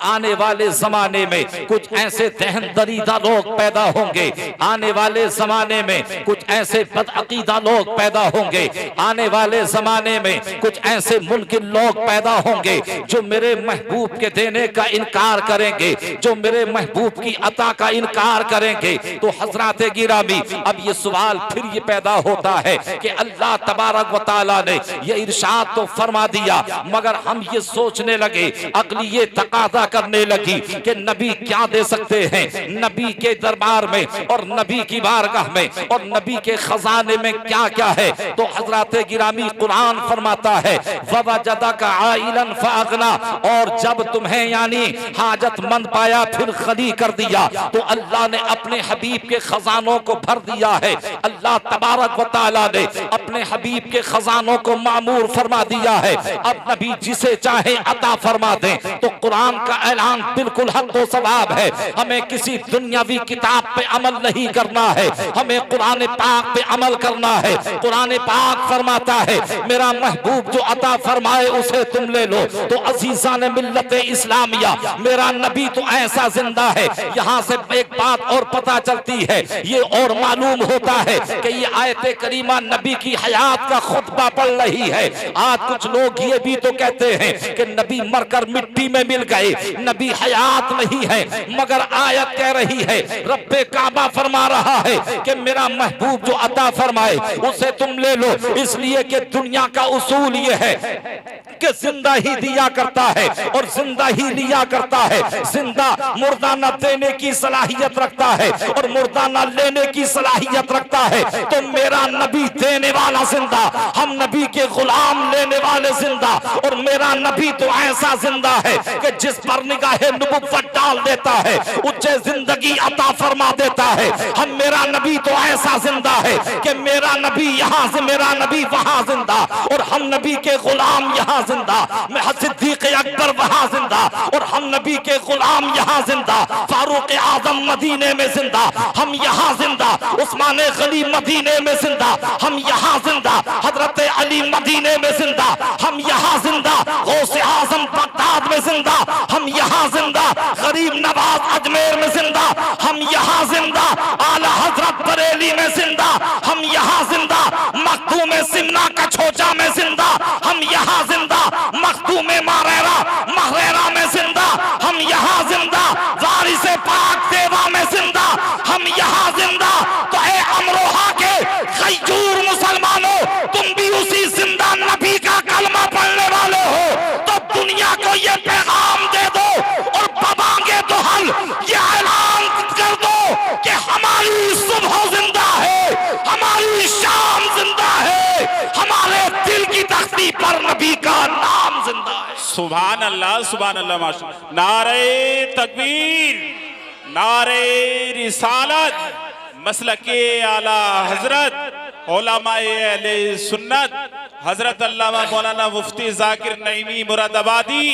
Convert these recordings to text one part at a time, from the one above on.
आने वाले जमाने में कुछ ऐसे दहन दरीदा लोग पैदा होंगे, आने वाले जमाने में कुछ ऐसे बदअकीदा लोग पैदा होंगे, आने वाले जमाने में कुछ ऐसे मुनकिर लोग पैदा होंगे जो मेरे महबूब के देने का इनकार करेंगे, जो मेरे महबूब की अता का इनकार करेंगे। तो हजरात गिरामी, अब ये सवाल फिर ये पैदा होता है कि अल्लाह तबारक व तआला ने ये इरशाद तो फरमा दिया, मगर हम ये सोचने लगे, अक्ल ये तकादा करने लगी कि नबी क्या दे सकते हैं, नबी के दरबार में और नबी की बारगाह में और नबी के खजाने में क्या क्या है। तो हजरात गिरामी, कुरान फरमाता है ववजदका आइलन फागना, और जब तुम्हें यानी हाजतमंद पाया फिर गनी कर दिया। तो अल्लाह ने अपने हबीब के खजानों को भर दिया है, अल्लाह तबारक व तआला ने अपने हबीब के खजानों को मामूर फरमा दिया है। अब नबी जिसे चाहे अता फरमा दे। तो कुरान का ऐलान बिल्कुल हक व सवाब है, हमें किसी दुनियावी किताब पे अमल नहीं करना है, हमें कुरान पाक पे अमल करना है। कुरान पाक फरमाता है मेरा महबूब जो अता फरमाए उसे तुम ले लो। तो अजीज़ान मिल्लत इस्लामिया, मेरा नबी तो ऐसा जिंदा है। यहाँ से एक बात और पता चलती है, ये और मालूम होता है कि ये आयत करीमा नबी की हयात का खुतबा पढ़ रही है। आज कुछ लोग ये भी तो कहते हैं कि नबी मरकर मिट्टी में मिल गए, नबी हयात नहीं है, मगर आयत कह रही है, रब्बे काबा फरमा रहा है कि मेरा महबूब जो अता फरमाए उसे तुम ले लो। इसलिए कि दुनिया का उसूल ये है कि जिंदा ही दिया करता है और जिंदा ही लिया करता है। जिंदा मुर्दा न देने की सलाहियत रखता है और मुर्दा न लेने की सलाहियत रखता है। तो मेरा नबी देने वाला जिंदा, हम नबी के गुलाम लेने वाले जिंदा, और मेरा नबी तो ऐसा जिंदा है कि जिस पर निगाहे नबुव्वत डाल देता है उसे जिंदगी अता फरमा देता है। हम मेरा नबी तो ऐसा जिंदा है कि मेरा नबी यहाँ से, मेरा नबी वहां जिंदा, और हम नबी के गुलाम यहाँ जिंदा, मैं सिद्दीक अकबर वहां जिंदा, और हम नबी के गुलाम यहाँ जिंदा, फारूक आजम मदीने में जिंदा, हम यहाँ जिंदा, उस्मान गनी मदीने में जिंदा, हम यहाँ जिंदा, हजरत अली मदीने में जिंदा, हम यहाँ जिंदा, गौसे आजम बगदाद में जिंदा, हम यहाँ जिंदा, गरीब नवाज अजमेर में जिंदा, हम यहाँ जिंदा, आला हजरत बरेली में जिंदा, हम यहाँ जिंदा, मखदूम सिमना का छोचा में जिंदा, हम यहाँ जिंदा, मखदूम महरेरा में जिंदा, हम यहाँ जिंदा, वारिसे पाक देवा में जिंदा, हम यहाँ जिंदा। तो ए अमरोहा के गैयूर मुसलमानों, तुम भी उसी जिंदा नबी का कलमा पढ़ने वाले हो, तो दुनिया को ये पैगाम दे दो और बबांगे तो हल ये ऐलान कर दो कि हमारी सुबह जिंदा है, हमारी शाम जिंदा है, हमारे दिल की तख्ती पर नबी का नाम जिंदा है। सुभान अल्लाह, सुभान अल्लाह, माशा। नारे तकबीर, नारे रिसालत, मसलके आला हजरत उलमाए अहले सुन्नत हजरत अल्लामा मौलाना मुफ्ती जाकिर नईमी मुरादाबादी,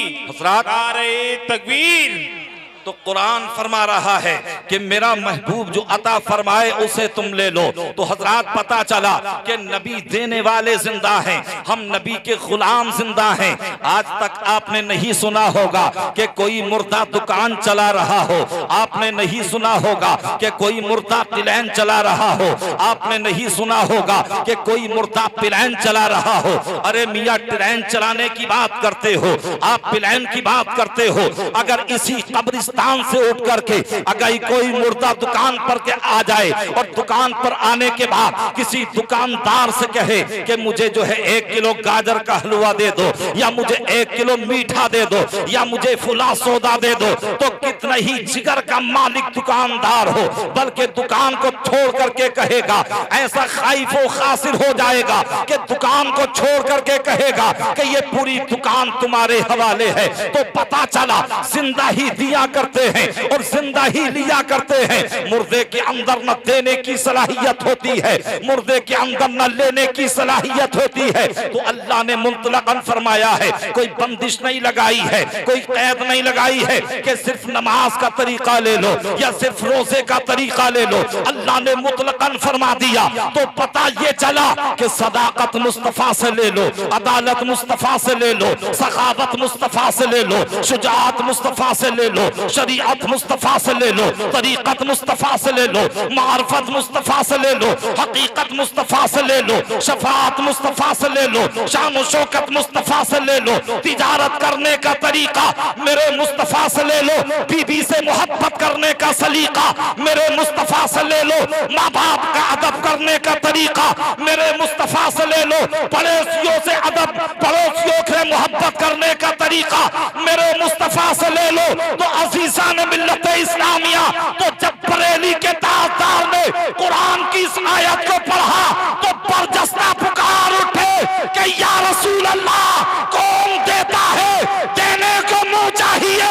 नारे तकबीर। तो कुरान फरमा रहा है कि मेरा महबूब जो अता फरमाए उसे तुम ले लो। तो हजरात पता चला कि नबी देने वाले जिंदा हैं, हम नबी के गुलाम जिंदा हैं। आज तक आपने नहीं सुना होगा कि कोई मुर्दा दुकान चला रहा हो, आपने नहीं सुना होगा कि कोई मुर्दा प्लेन चला रहा हो, आपने नहीं सुना होगा कि कोई मुर्दा प्लेन चला रहा हो। अरे मियाँ, ट्रेन चलाने की बात करते हो, आप प्लेन की बात करते हो। अगर इसी कब्रिस्तान से उठ करके अगर कोई मुर्दा दुकान पर के आ जाए और दुकान पर आने के बाद किसी दुकानदार से कहे कि मुझे जो है 1 किलो गाजर का हलवा दे दो, या मुझे 1 किलो मीठा दे दो, या मुझे फुला सौदा दे दो, तो कितना ही जिगर का मालिक दुकानदार हो, बल्कि दुकान को छोड़ करके कहेगा, ऐसा खाइफ व खासिर हो जाएगा कि दुकान को छोड़ करके कहेगा कि ये पूरी दुकान तुम्हारे हवाले है। तो पता चला जिंदा ही दिया करते हैं और जिंदा ही लिया करते हैं। मुर्दे के अंदर न देने की सलाहियत होती है, मुर्दे के अंदर न लेने की सलाहियत होती है। तो अल्लाह ने मुतलकन फरमाया है, कोई बंदिश नहीं लगाई है, कोई कैद नहीं लगाई है कि सिर्फ नमाज का तरीका ले लो या सिर्फ रोजे का तरीका ले लो। अल्लाह ने मुतलकन फरमा दिया तो पता ये चला कि सदाकत मुस्तफा से ले लो, अदालत मुस्तफा से ले लो, सखावत मुस्तफा से ले लो, शुजाअत मुस्तफा से ले लो, शरीअत मुस्तफा से ले लो, तरीकत मुस्तफा से ले लो, मारफत मुस्तफा से ले लो, हकीकत मुस्तफा से ले लो, शफाअत मुस्तफा से ले लो, शान व शौकत मुस्तफा से ले लो, तिजारत करने का तरीका मेरे मुस्तफा से ले लो, बीबी से मोहब्बत करने का सलीका मेरे मुस्तफा से ले लो, माँ बाप का अदब करने का तरीका मेरे मुस्तफा से ले लो, पड़ोसियों से अदब, पड़ोसियों से मोहब्बत करने का तरीका मेरे मुस्तफा से ले लो। तो अजीज़ान मिल्लत इस्लामिया, तो जब बरेली के ताजदार ने कुरान की इस आयत को पढ़ा तो बरजस्ता पुकार उठे कि या रसूल अल्लाह, कौन देता है, देने को मुंह चाहिए,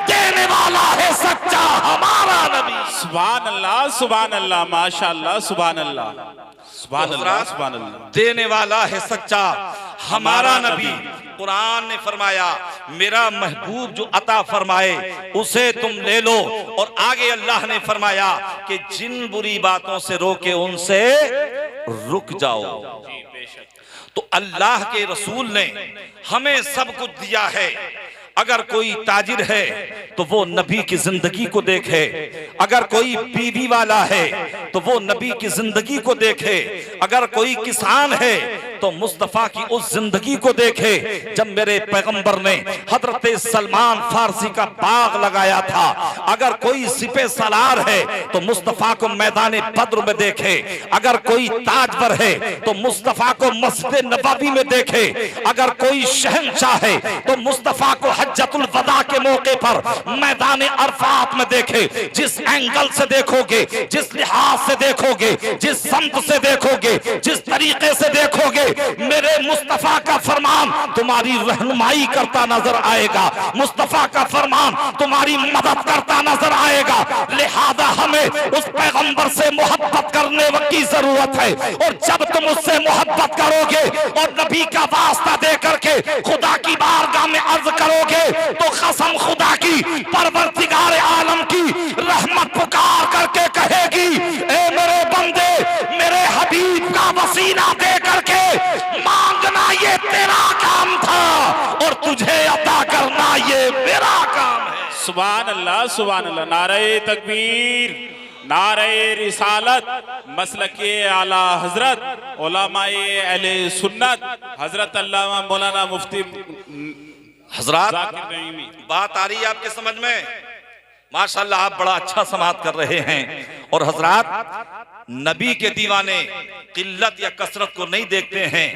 देने वाला है सच्चा हमारा नबी। सुभान अल्लाह, सुभान अल्लाह, माशाअल्लाह, सुभान अल्लाह, सुभान अल्लाह, सुभान अल्लाह। देने वाला है सच्चा हमारा नबी। कुरान ने फरमाया मेरा महबूब जो अता फरमाए उसे तुम ले लो। और आगे अल्लाह ने फरमाया कि जिन बुरी बातों से रोके उनसे रुक जाओ। तो अल्लाह के रसूल ने हमें सब कुछ दिया है। अगर कोई ताजिर है तो वो नबी की जिंदगी को देखे, अगर कोई बीवी वाला है तो वो नबी की जिंदगी को देखे, अगर कोई किसान है तो मुस्तफा की उस जिंदगी को देखे जब मेरे पैगंबर ने हजरत सलमान फारसी का बाग लगाया था। अगर कोई सिपे सलार है तो मुस्तफा को मैदान बद्र में देखे, अगर कोई ताजवर है तो मुस्तफा को मस्जिद नबवी में देखे, अगर कोई शहंशाह है तो मुस्तफा को हज्जतुल वदा के मौके पर मैदान अरफात में देखे। जिस एंगल से देखोगे, जिस लिहाज से देखोगे, जिस संत से देखोगे, जिस तरीके से देखोगे, मेरे मुस्तफा का फरमान तुम्हारी रहनुमाई करता नजर आएगा, मुस्तफा का फरमान तुम्हारी मदद करता नजर आएगा। लिहाजा हमें उस पैगंबर से मोहब्बत करने की जरूरत है। और जब तुम उससे मोहब्बत करोगे और नबी का वास्ता दे करके खुदा की बारगाह में अर्ज करोगे तो कसम खुदा की परवरदिगार आलम की रहमत पुकार करके कहेगी, ए मेरे बंदे, मेरे हबीब का वसीला दे करके मांगना ये तेरा काम था और तुझे अता करना ये मेरा काम है। सुभान अल्लाह, सुभान अल्लाह। नारे तकबीर, नारे रिसालत, मसलके आला हजरत, उलमाए अहले सुन्नत, हजरत अल्लामा मौलाना मुफ्ती हजरात, बात आ रही है आपके समझ में? माशाल्लाह आप बड़ा अच्छा समात कर रहे हैं। और हजरात, नबी के दीवाने किल्लत या कसरत को नहीं देखते हैं।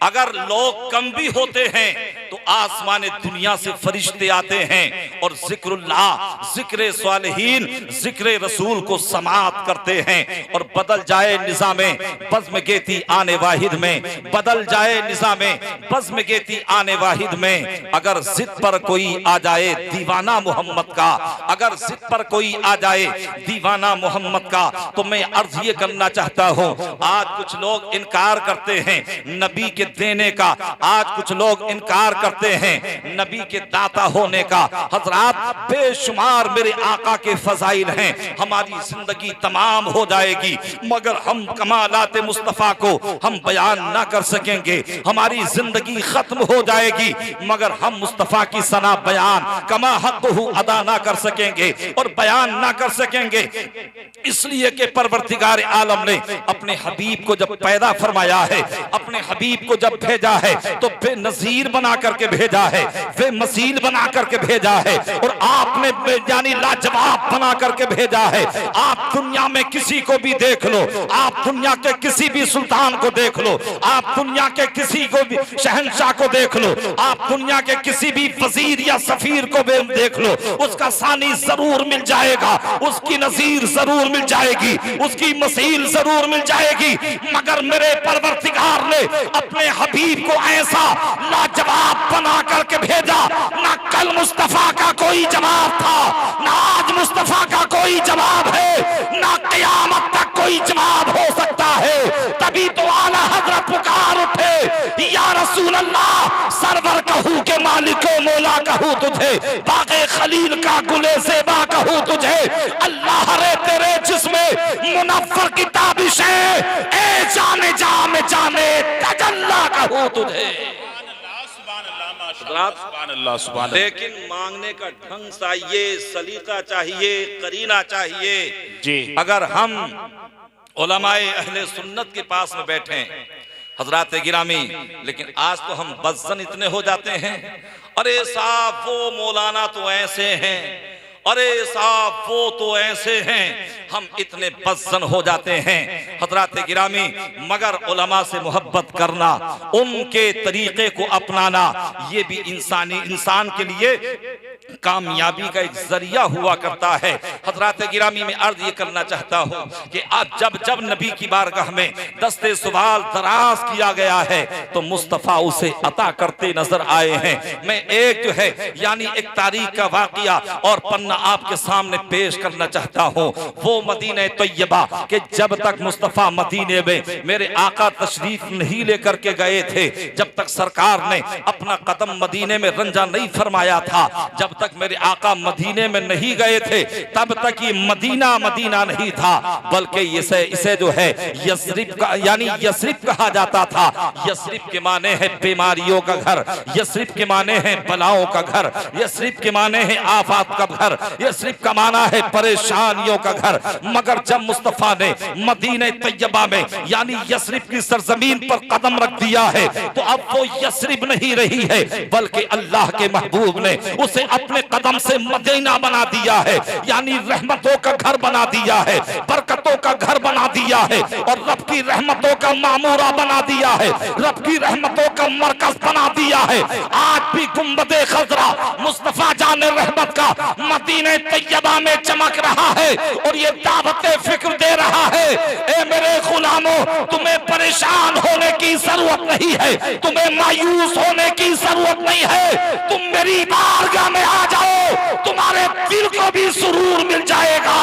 अगर लोग कम भी होते हैं तो आसमान दुनिया से फरिश्ते आते हैं और जिक्रुल्लाह, जिक्र सालिहीन, जिक्र रसूल को समात करते हैं। और बदल जाए निज़ामे बज़्म-ए-गेती आने वाहिद में, बदल जाए निज़ामे बज़्म-ए-गेती आने वाहिद में। अगर जिद पर कोई आ जाए दीवाना मोहम्मद का, अगर जिद पर कोई आ जाए दीवाना मोहम्मद का, तो मैं अर्ज ये करना चाहता हूँ, आज कुछ लोग इनकार करते हैं नबी के देने का, आज कुछ लोग इनकार करते हैं नबी के दाता होने का। हजरात, बेशुमार मेरे आका के फजाइल हैं, हमारी जिंदगी तमाम हो जाएगी मगर हम कमालाते मुस्तफा को हम बयान ना कर सकेंगे। हमारी जिंदगी खत्म हो जाएगी मगर हम मुस्तफा की सना बयान कमा हक़्क़ुहु अदा ना कर सकेंगे और बयान ना कर सकेंगे। इसलिए कि परवरदिगार आलम ने अपने हबीब को जब पैदा फरमाया है, अपने हबीब को जब भेजा है तो बेनज़ीर बना करके भेजा है, बेमसील बना करके भेजा है और आपने यानी लाजवाब बना करके भेजा है। आप दुनिया में किसी को भी देख लो, आप दुनिया के किसी भी सुल्तान को देख लो, आप दुनिया के किसी को भी शहंशाह को देख लो, आप दुनिया के किसी भी वजीर या सफीर को भी देख लो, उसका सानी जरूर मिल जाएगा, उसकी नजीर जरूर मिल जाएगी, उसकी मसील जरूर मिल जाएगी। मगर मेरे परवरदिगार ने अपने हबीब को ऐसा लाजवाब बना करके भेजा, ना कल मुस्तफा का कोई जवाब था, ना आज मुस्तफा का कोई कोई जवाब है, ना क़यामत तक कोई जवाब हो सकता है। तभी तो आला हजरत पुकार उठे, या रसूल अल्लाह, सरवर कहूँ के मालिको मौला कहूँ तुझे, बाग़े खलील का गुले सेबा कहूँ तुझे, अल्लाह रे तेरे जिसमें मुनव्वर की ताबिश है, ए जाने जा में जाने तजल्ला कहूँ तुझे। लेकिन मांगने का ढंग चाहिए, सलीका चाहिए, करीना चाहिए जी। अगर हम उलमाए अहले सुन्नत के पास में बैठे हजरात गिरामी, लेकिन आज तो हम बज़्ज़न इतने हो जाते हैं, अरे साहब वो मौलाना तो ऐसे हैं, अरे साहब वो तो ऐसे हैं, हम इतने बज़्ज़न हो जाते हैं हजरात गिरामी। मगर उलमा से मोहब्बत करना, उनके तरीके को अपनाना, ये भी इंसान के लिए कामयाबी का एक जरिया हुआ करता है। हजरात गिरामी में अर्ज ये करना चाहता हूँ कि आज जब जब नबी की बारगाह में दस्ते सवाल दराज किया गया है तो मुस्तफ़ा उसे अता करते नजर आए हैं। मैं एक जो है यानी एक तारीख का वाकया और पन्ना आपके सामने पेश करना चाहता हूँ। वो मदीने तैयबा के जब तक मुस्तफ़ा मदीने में मेरे आका तशरीफ नहीं लेकर के गए थे, जब तक सरकार ने अपना कदम मदीने में रंजा नहीं फरमाया था, जब तक मेरे आका मदीने में नहीं गए थे, तब तक ये मदीना मदीना नहीं था, बल्कि इसे जो है यस्रिब का यानी यस्रिब कहा जाता था। यस्रिब के माने है बीमारियों का घर, यस्रिब के माने है बलाओं का घर, यस्रिब के माने है आफात का घर, यस्रिब का माना है परेशानियों का घर। मगर जब मुस्तफा ने मदीने तैयबा में यानी यस्रिब की सरजमीन पर कदम रख दिया है, तो अब वो यस्रिब नहीं रही है, बल्कि अल्लाह के महबूब ने उसे अपने कदम से मदीना बना दिया है, यानी रहमतों का घर बना दिया है, बरकतों का घर बना दिया है, और रब की रहमतों का मामूरा बना दिया है, रब की रहमतों का मरकज बना दिया है। आज भी गुंबदे खजरा मुस्तफा जाने रहमत का मदीने तैयबा में चमक रहा है और ये दावते फिक्र दे रहा है, ए मेरे गुलामों, तुम्हें परेशान होने की जरूरत नहीं है, तुम्हें मायूस होने की जरूरत नहीं है, तुम मेरी बारगाह में आ जाओ, तुम्हारे दिल को भी सुरूर मिल जाएगा,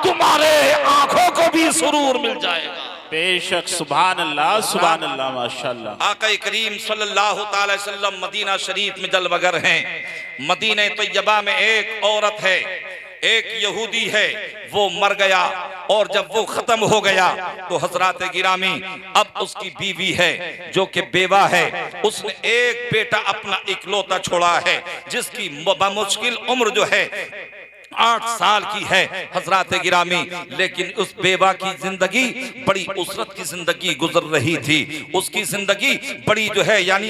तुम्हारे आंखों को भी सुरूर मिल जाएगा। बेशक, सुभान अल्लाह, सुभान अल्लाह, माशाअल्लाह। आका करीम सल्लल्लाहु अलैहि वसल्लम मदीना शरीफ में जलवगर हैं। मदीने तैयबा में एक औरत है, एक यहूदी है, वो मर गया, और जब वो खत्म हो गया तो हजरात गिरामी अब उसकी बीवी है जो कि बेवा है, उसने एक बेटा अपना इकलौता छोड़ा है, जिसकी मुश्किल उम्र जो है 8 साल की है हजरात गिरामी। लेकिन उस बेवा की जिंदगी बड़ी उसरत की जिंदगी गुजर रही थी, उसकी जिंदगी बड़ी जो है यानी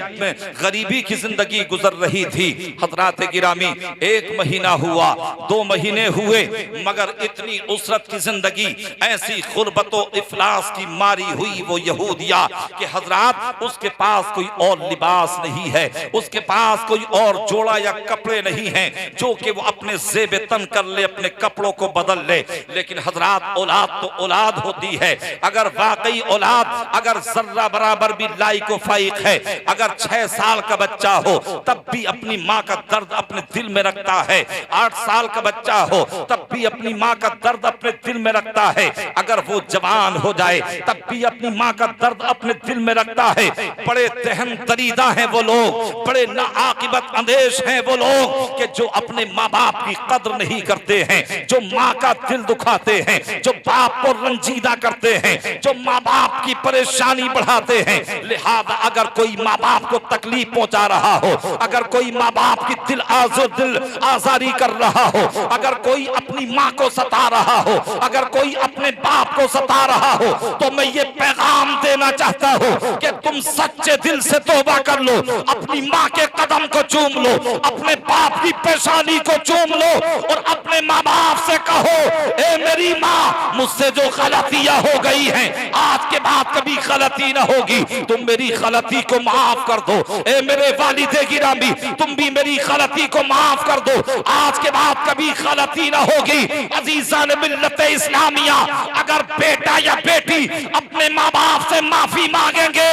गरीबी की जिंदगी गुजर रही थी हजरात गिरामी। 1 महीना हुआ, 2 महीने हुए, मगर इतनी उसरत की जिंदगी, ऐसी गुर्बतो इफलास की मारी हुई वो यहूदिया कि हजरात उसके पास कोई और लिबास नहीं है, उसके पास कोई और जोड़ा या कपड़े नहीं हैं जो कि वो अपने ज़ेब तन कर ले, अपने कपड़ों को बदल ले। लेकिन हजरात औलाद तो औलाद होती है, अगर वाकई औलाद अगर जर्रा बराबर भी लाइक फाइक है, अगर 6 साल का बच्चा हो तब भी अपनी माँ का दर्द अपने दिल में रखता है, 8 साल का बच्चा हो तब भी अपनी माँ का दर्द अपने दिल में रखता है, अगर वो जवान हो जाए तब भी अपनी माँ का दर्द अपने दिल में रखता है। बड़े तहम दरीदा हैं वो लोग, बड़े नाआकिबत अंदेश हैं वो लोग कि जो अपने माँ बाप की कद्र नहीं करते हैं, जो माँ का दिल दुखाते हैं, जो बाप को रंजीदा करते हैं, जो माँ बाप की परेशानी बढ़ाते हैं। लिहाजा अगर कोई माँ बाप को तकलीफ पहुंचा रहा हो, अगर कोई माँ बाप की दिल आजारी कर रहा हो, अगर कोई अपनी माँ को सता रहा हो, अगर कोई अपने बाप को सता रहा हो, तो मैं ये पैगाम देना चाहता हूँ कि तुम सच्चे दिल से तौबा कर लो, अपनी माँ के कदम को चूम लो, अपने बाप की पेशानी को चूम लो और अपने माँ बाप से कहो, ए मेरी माँ, मुझसे जो गलतियां हो गई हैं आज के बाद कभी गलती ना होगी, तुम मेरी गलती को माफ कर दो। ए मेरे वालिदे गिरामी, तुम भी मेरी गलती को माफ कर दो, आज के बाद कभी गलती ना होगी। अजीजान मिल्लत इस्लामिया, अगर बेटा या बेटी अपने माँ बाप से माफी मांगेंगे,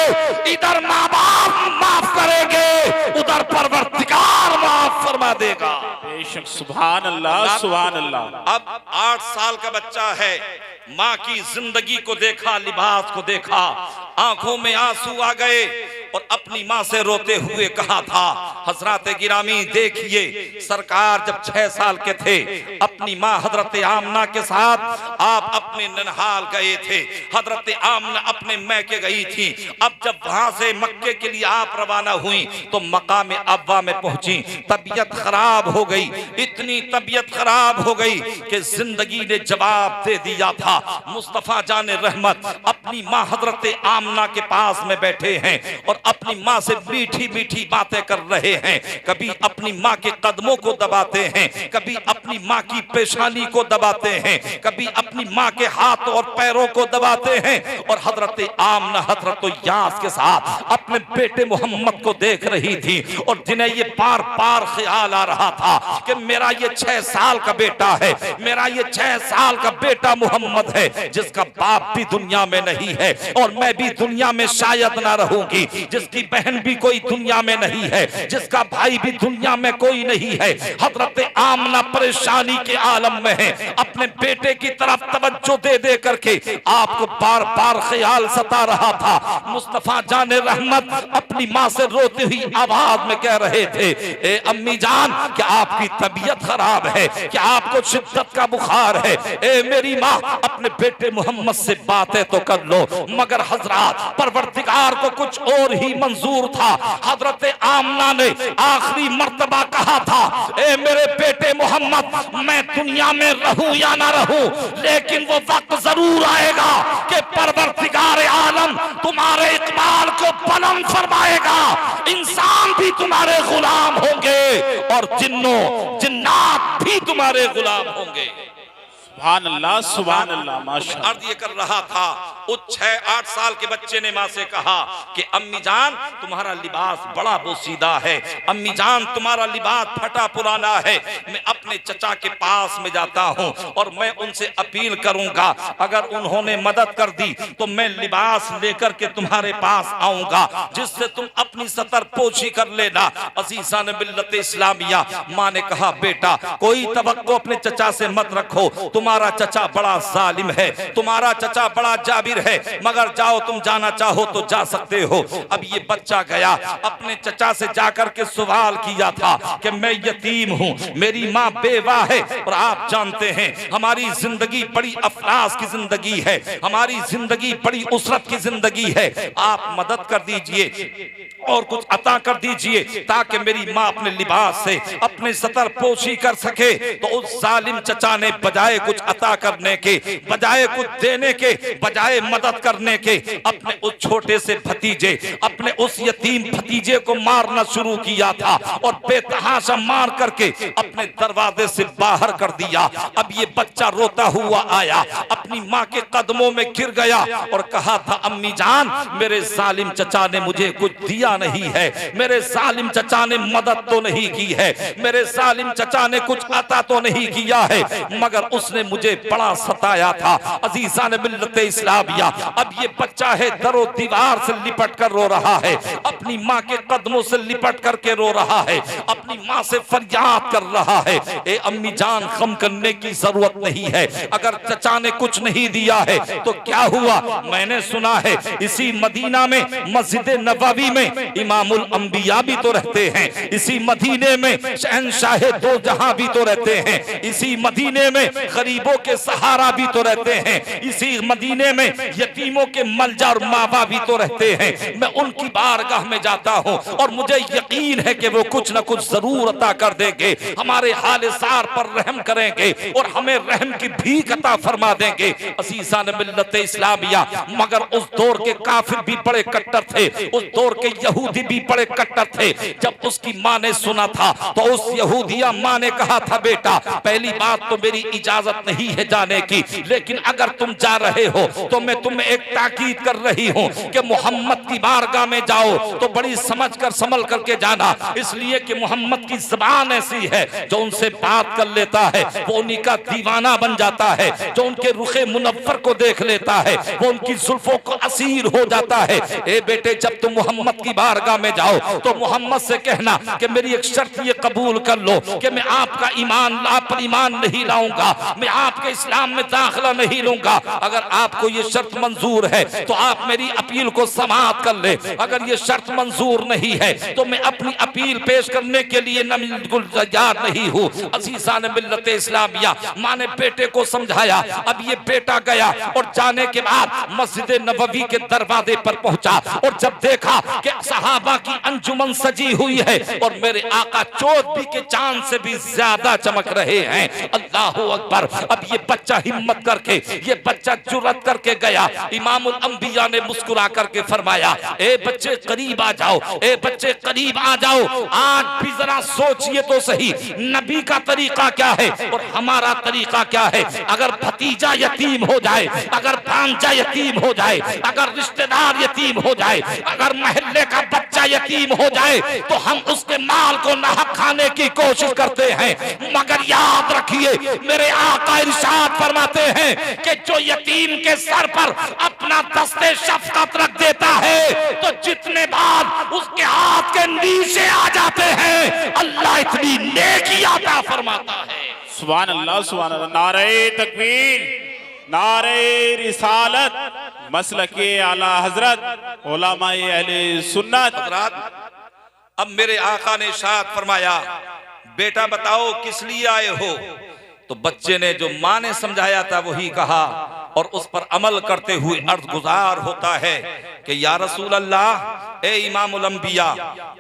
इधर माँ बाप माफ करेंगे, उधर परवरदिगार माफ फरमा देगा। बेशक सुभान अल्लाह सुभान अल्लाह। अब 8 साल का बच्चा है, माँ की जिंदगी को देखा, लिबास को देखा, आंखों में आंसू आ गए और अपनी माँ से रोते हुए कहा था, हजरत गिरामी देखिए, सरकार जब 6 साल के थे अपनी माँ हजरत आमना के साथ आप अपने ननहाल गए थे, हजरत आमना अपने मैके गई थी। अब जब वहां से मक्के के लिए आप रवाना हुई तो मकाम अब्वा में पहुंची, तबीयत खराब हो गई, इतनी तबीयत खराब हो गई कि जिंदगी ने जवाब दे दिया था। मुस्तफा जान रहमत अपनी माँ हजरत आमना के पास में बैठे हैं और अपनी माँ से मीठी मीठी बातें कर रहे हैं। कभी अपनी माँ के कदमों को दबाते हैं, कभी अपनी माँ की पेशानी को दबाते हैं, कभी अपनी माँ के हाथ और पैरों को दबाते हैं। और हजरत आमना हजरत यास के साथ अपने बेटे मोहम्मद को देख रही थी और जिन्हें ये बार बार ख्याल आ रहा था कि मेरा ये 6 साल का बेटा है, मेरा ये 6 साल का बेटा मोहम्मद है, जिसका बाप भी दुनिया में नहीं है और मैं भी दुनिया में शायद ना रहूंगी, जिसकी बहन भी कोई दुनिया में नहीं है, जिसका भाई भी दुनिया में कोई नहीं है। हजरत आमना परेशानी के आलम में है, अपने बेटे की तरफ तवज्जो दे दे करके आपको बार बार ख्याल सता रहा था। मुस्तफा जाने रहमत अपनी माँ से रोती हुई आवाज में कह रहे थे, ए अम्मी जान क्या आपकी तबीयत खराब है, क्या आपको शिद्दत का बुखार है? ए मेरी माँ अपने बेटे मोहम्मद से बातें तो कर लो। मगर हजरत परवरदिगार को कुछ और ही मंजूर था। हजरत आमना ने आखिरी मर्तबा कहा था, ए मेरे बेटे मोहम्मद मैं दुनिया में रहूं या ना रहूं, लेकिन वो वक्त जरूर आएगा कि परवरदिगार आलम तुम्हारे इकबाल को बुलंद फरमाएगा, इंसान भी तुम्हारे गुलाम होंगे और जिन्नों जिन्नात भी तुम्हारे गुलाम होंगे। सुभान अल्लाह सुभान अल्लाह माशाअल्लाह। अर्ज ये कर रहा था, उस 6-8 साल के बच्चे ने माँ से कहा कि अम्मी जान तुम्हारा लिबास बड़ा बोसीदा है, अम्मी जान तुम्हारा लिबास फटा पुराना है, मैं अपने चचा के पास में जाता हूँ और मैं उनसे अपील करूंगा, अगर उन्होंने मदद कर दी तो मैं लिबास लेकर के तुम्हारे पास आऊंगा, जिससे तुम अपनी सतर पोशी कर लेना। अजीज़ान मिल्लत इस्लामिया, माँ ने कहा बेटा कोई तवक्को अपने चचा से मत रखो, तुम्हारा चचा बड़ा जालिम है, तुम्हारा चचा बड़ा जाबिर है, मगर जाओ तुम जाना चाहो तो जा सकते हो। अब ये बच्चा गया, अपने चचा से जाकर के सवाल किया था कि मैं यतीम हूँ, मेरी माँ बेवा है और आप जानते हैं हमारी जिंदगी बड़ी अफलास की जिंदगी है, हमारी जिंदगी बड़ी उसरत की जिंदगी है, आप मदद कर दीजिए और कुछ अता कर दीजिए ताकि मेरी माँ अपने लिबास से अपने सतर पोशी कर सके। तो उस जालिम चचा ने बजाय कुछ अता करने के, बजाय कुछ देने के, बजाय मदद करने के, अपने उस छोटे से भतीजे, अपने उस यतीम भतीजे को मारना शुरू किया था और बेतहाशा मार करके अपने दरवाजे से बाहर कर दिया। अब ये बच्चा रोता हुआ आया, अपनी माँ के कदमों में गिर गया और कहा था अम्मी जान मेरे जालिम चचा ने मुझे कुछ दिया नहीं है, मेरे जालिम चचा ने मदद तो नहीं की है, मेरे जालिम चचा ने कुछ अता तो नहीं किया है, मगर उसने मुझे बड़ा सताया था। अजीज़ान मिल्लत इस्लामिया, अब ये बच्चा है दरो दीवार से लिपट कर रो रहा है, अपनी माँ के कदमों से लिपट करके रो रहा है, अपनी माँ से फरियाद कर रहा है, ए अम्मी जान गम करने की जरूरत नहीं है, अगर चचा ने कुछ नहीं दिया है तो क्या हुआ, मैंने सुना है इसी मदीना में मस्जिद नबवी में इमामुल अंबिया भी तो रहते हैं, इसी मदीने में शहंशाह दो जहां भी तो रहते हैं, इसी मदीने में गरीबों के सहारा भी तो रहते हैं, इसी मदीने में यतीमों के मलजा और मावा भी तो रहते हैं। मैं उनकी बारगाह में जाता हूं और मुझे यकीन है कि वो कुछ न कुछ जरूर अता कर देंगे, हमारे हाल सार पर रहम करेंगे और हमें रहम की भीख अता फरमा देंगे। अजीज़ान मिल्लत इस्लामिया, मगर उस दौर के काफिर भी बड़े कट्टर थे, उस दौर के यहूदी भी बड़े कट्टर थे। जब उसकी माँ ने सुना था तो उस यहूदिया माँ ने कहा था बेटा पहली बात तो मेरी इजाजत नहीं है जाने की, लेकिन अगर तुम जा रहे हो तो मैं तुम्हें एक ताकीद कर रही हूँ कि मोहम्मद की बारगाह में जाओ तो बड़ी समझ कर संभल करके जाना, इसलिए कि मोहम्मद की ज़बान ऐसी है जो उनसे बात कर लेता है वो उन्हीं का दीवाना बन जाता है, जो उनके रुखे मुनव्वर को देख लेता है वो उनकी जुल्फों को असीर हो जाता है। ए बेटे जब तुम मोहम्मद की बारगाह में जाओ तो मोहम्मद से कहना कि मेरी एक शर्त ये कबूल कर लो कि मैं आपका आप पर ईमान नहीं लाऊंगा, मैं आपके इस्लाम में दाखिला नहीं लूंगा। अगर आपको ये शर्त मंजूर है तो आप मेरी अपील को समाअत कर ले। अगर ये शर्त मंजूर नहीं है तो मैं अपनी अपील पेश करने के लिए बिल्कुल तैयार नहीं हूँ। अज़ीज़ान मिल्लत इस्लामिया, माँ ने बेटे को समझाया। अब ये बेटा गया और जाने के बाद मस्जिद नबवी के दरवाजे पर पहुंचा और जब देखा कि सहाबा की अंजुमन सजी हुई है और मेरे आका चौदवी के चांद से भी ज्यादा चमक रहे हैं। अल्लाहु अकबर। अब ये बच्चा हिम्मत करके, ये बच्चा जुर्रत करके गया। इमामुल अंबिया ने मुस्कुरा करके फरमाया, ए बच्चे करीब आ जाओ, ए बच्चे करीब आ जाओ। आज भी जरा सोचिए तो सही, नबी का तरीका क्या है और हमारा तरीका क्या है। अगर भतीजा यतीम हो जाए, अगर भांजा यतीम हो जाए, अगर रिश्तेदार यतीम हो जाए, अगर मोहल्ले का बच्चा यतीम हो जाए तो हम उसके माल को नाहक खाने की कोशिश करते हैं। मगर याद रखिए, मेरे आका इरशाद फरमाते हैं कि जो यतीम के सर पर अपना दस्ते शफकत रख देता है तो जितने बार उसके हाथ के नीचे आ जाते हैं अल्लाह इतनी नेकी अता फरमाता है। सुभान अल्लाह, सुभान अल्लाह। नारे तकबीर, नारे रिसालत, मसलके आला हजरत, उलमाए अहले सुन्नत। अब मेरे आका ने इरशाद फरमाया, बेटा बताओ किस लिए आए हो। तो बच्चे ने जो माँ ने समझाया था वही कहा और उस पर अमल करते हुए अर्ज गुजार होता है कि या रसूल अल्लाह, ए इमामुल अंबिया,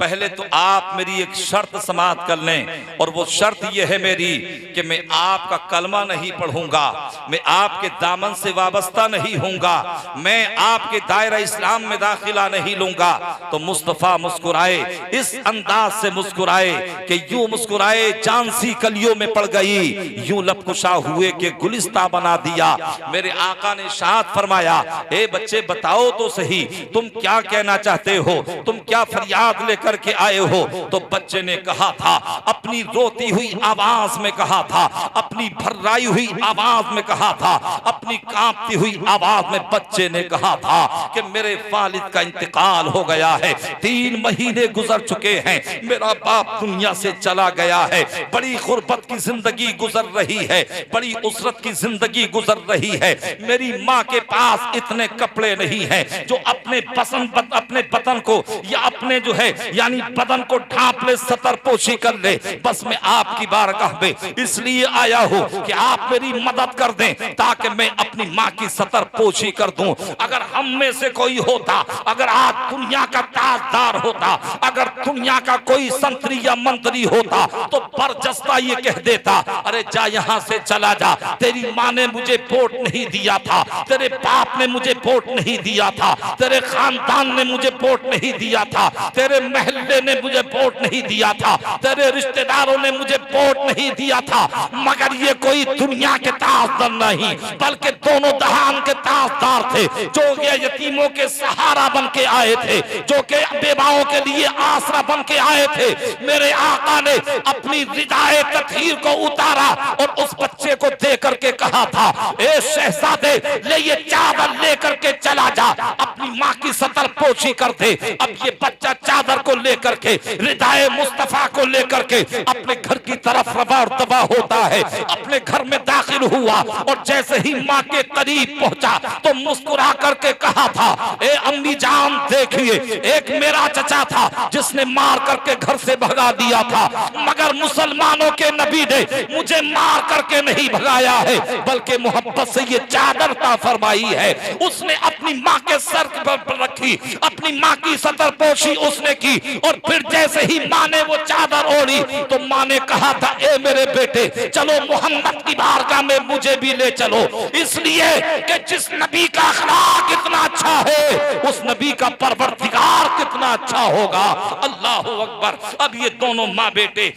पहले तो आप मेरी एक शर्त समाअत कर लें और वो शर्त ये है मेरी कि मैं आपका कलमा नहीं पढ़ूंगा, मैं आपके दामन से वाबस्ता नहीं होऊंगा, मैं आपके दायरा इस्लाम में दाखिला नहीं लूंगा। तो मुस्तफा मुस्कुराए, इस अंदाज से मुस्कुराए कि यूं मुस्कुराए जान सी कलियों में पड़ गई, यूं लबकुशा हुए के गुलिस्ता बना दिया। मेरे आका ने इरशाद फरमाया, ए बच्चे बताओ तो सही, तुम क्या कहना चाहते हो, तुम क्या फरियाद लेकर के आए हो। तो बच्चे ने कहा था, अपनी रोती हुई आवाज में कहा था, अपनी भर्राई हुई आवाज में कहा था, अपनी कांपती हुई आवाज में बच्चे ने कहा था कि मेरे वालिद का इंतकाल हो गया है, 3 महीने गुजर चुके हैं, मेरा बाप दुनिया से चला गया है, बड़ी गुर्बत की जिंदगी गुजर रही है, बड़ी उसरत की जिंदगी गुजर रही है। मेरी माँ के पास इतने कपड़े नहीं हैं जो अपने अपने बदन को या अपने जो है यानी बदन को ढांप ले, सतर पोशी कर ले। बस मैं आपकी बारगाह में इसलिए आया हूँ कि आप मेरी मदद कर दें ताकि मैं अपनी माँ की सतर पोशी कर दूं। अगर हम में से कोई होता, अगर आज दुनिया का ताजदार होता, अगर दुनिया का कोई संतरी या मंत्री होता तो बरजस्ता ये कह देता, अरे जा यहाँ से चला जा, तेरी माँ ने मुझे वोट नहीं दिया था, तेरे बाप ने मुझे वोट नहीं दिया था, तेरे खानदान ने मुझे वोट नहीं दिया था, तेरे महल्ले ने मुझे वोट नहीं दिया था, तेरे रिश्तेदारों ने मुझे वोट नहीं दिया था। मगर ये कोई दुनिया के ताजदार नहीं बल्कि दोनों जहान के ताजदार थे, जो ये यतीमों के सहारा बन के आए थे, जो के बेवाओं के लिए आसरा बन के आए थे। मेरे आका ने अपनी रिदाए तत्हीर को उतारा और उस बच्चे को दे करके कहा था, ए शहजादे, ले ये चादर लेकर के चला जा, अपनी माँ की सतर पोशी कर दे। अब ये बच्चा चादर को लेकर के, रिदाए मुस्तफा को लेकर के अपने घर की तरफ रवा और दवा होता है, अपने घर में दाखिल हुआ और जैसे ही माँ के करीब पहुंचा तो मुस्कुरा करके कहा था, ए अम्मी जान देखिए, एक मेरा चचा था जिसने मार करके घर से भगा दिया था, मगर मुसलमानों के नबी ने मुझे मार करके नहीं भगाया है बल्कि मोहब्बत से ये चादर ता फरमाई है। उसने अपनी माँ के सर पर रखी, अपनी माँ की सतर पोशी उसने की और फिर जैसे ही माँ ने वो चादर ओढ़ी तो माँ ने कहा था, ए मेरे बेटे, चलो मोहम्मद की बारगाह में मुझे भी ले चलो, इसलिए कि जिस नबी का अखलाक इतना अच्छा है उस नबी का परवरदिगार कितना अच्छा होगा। अल्लाहु अकबर। अब ये दोनों माँ बेटे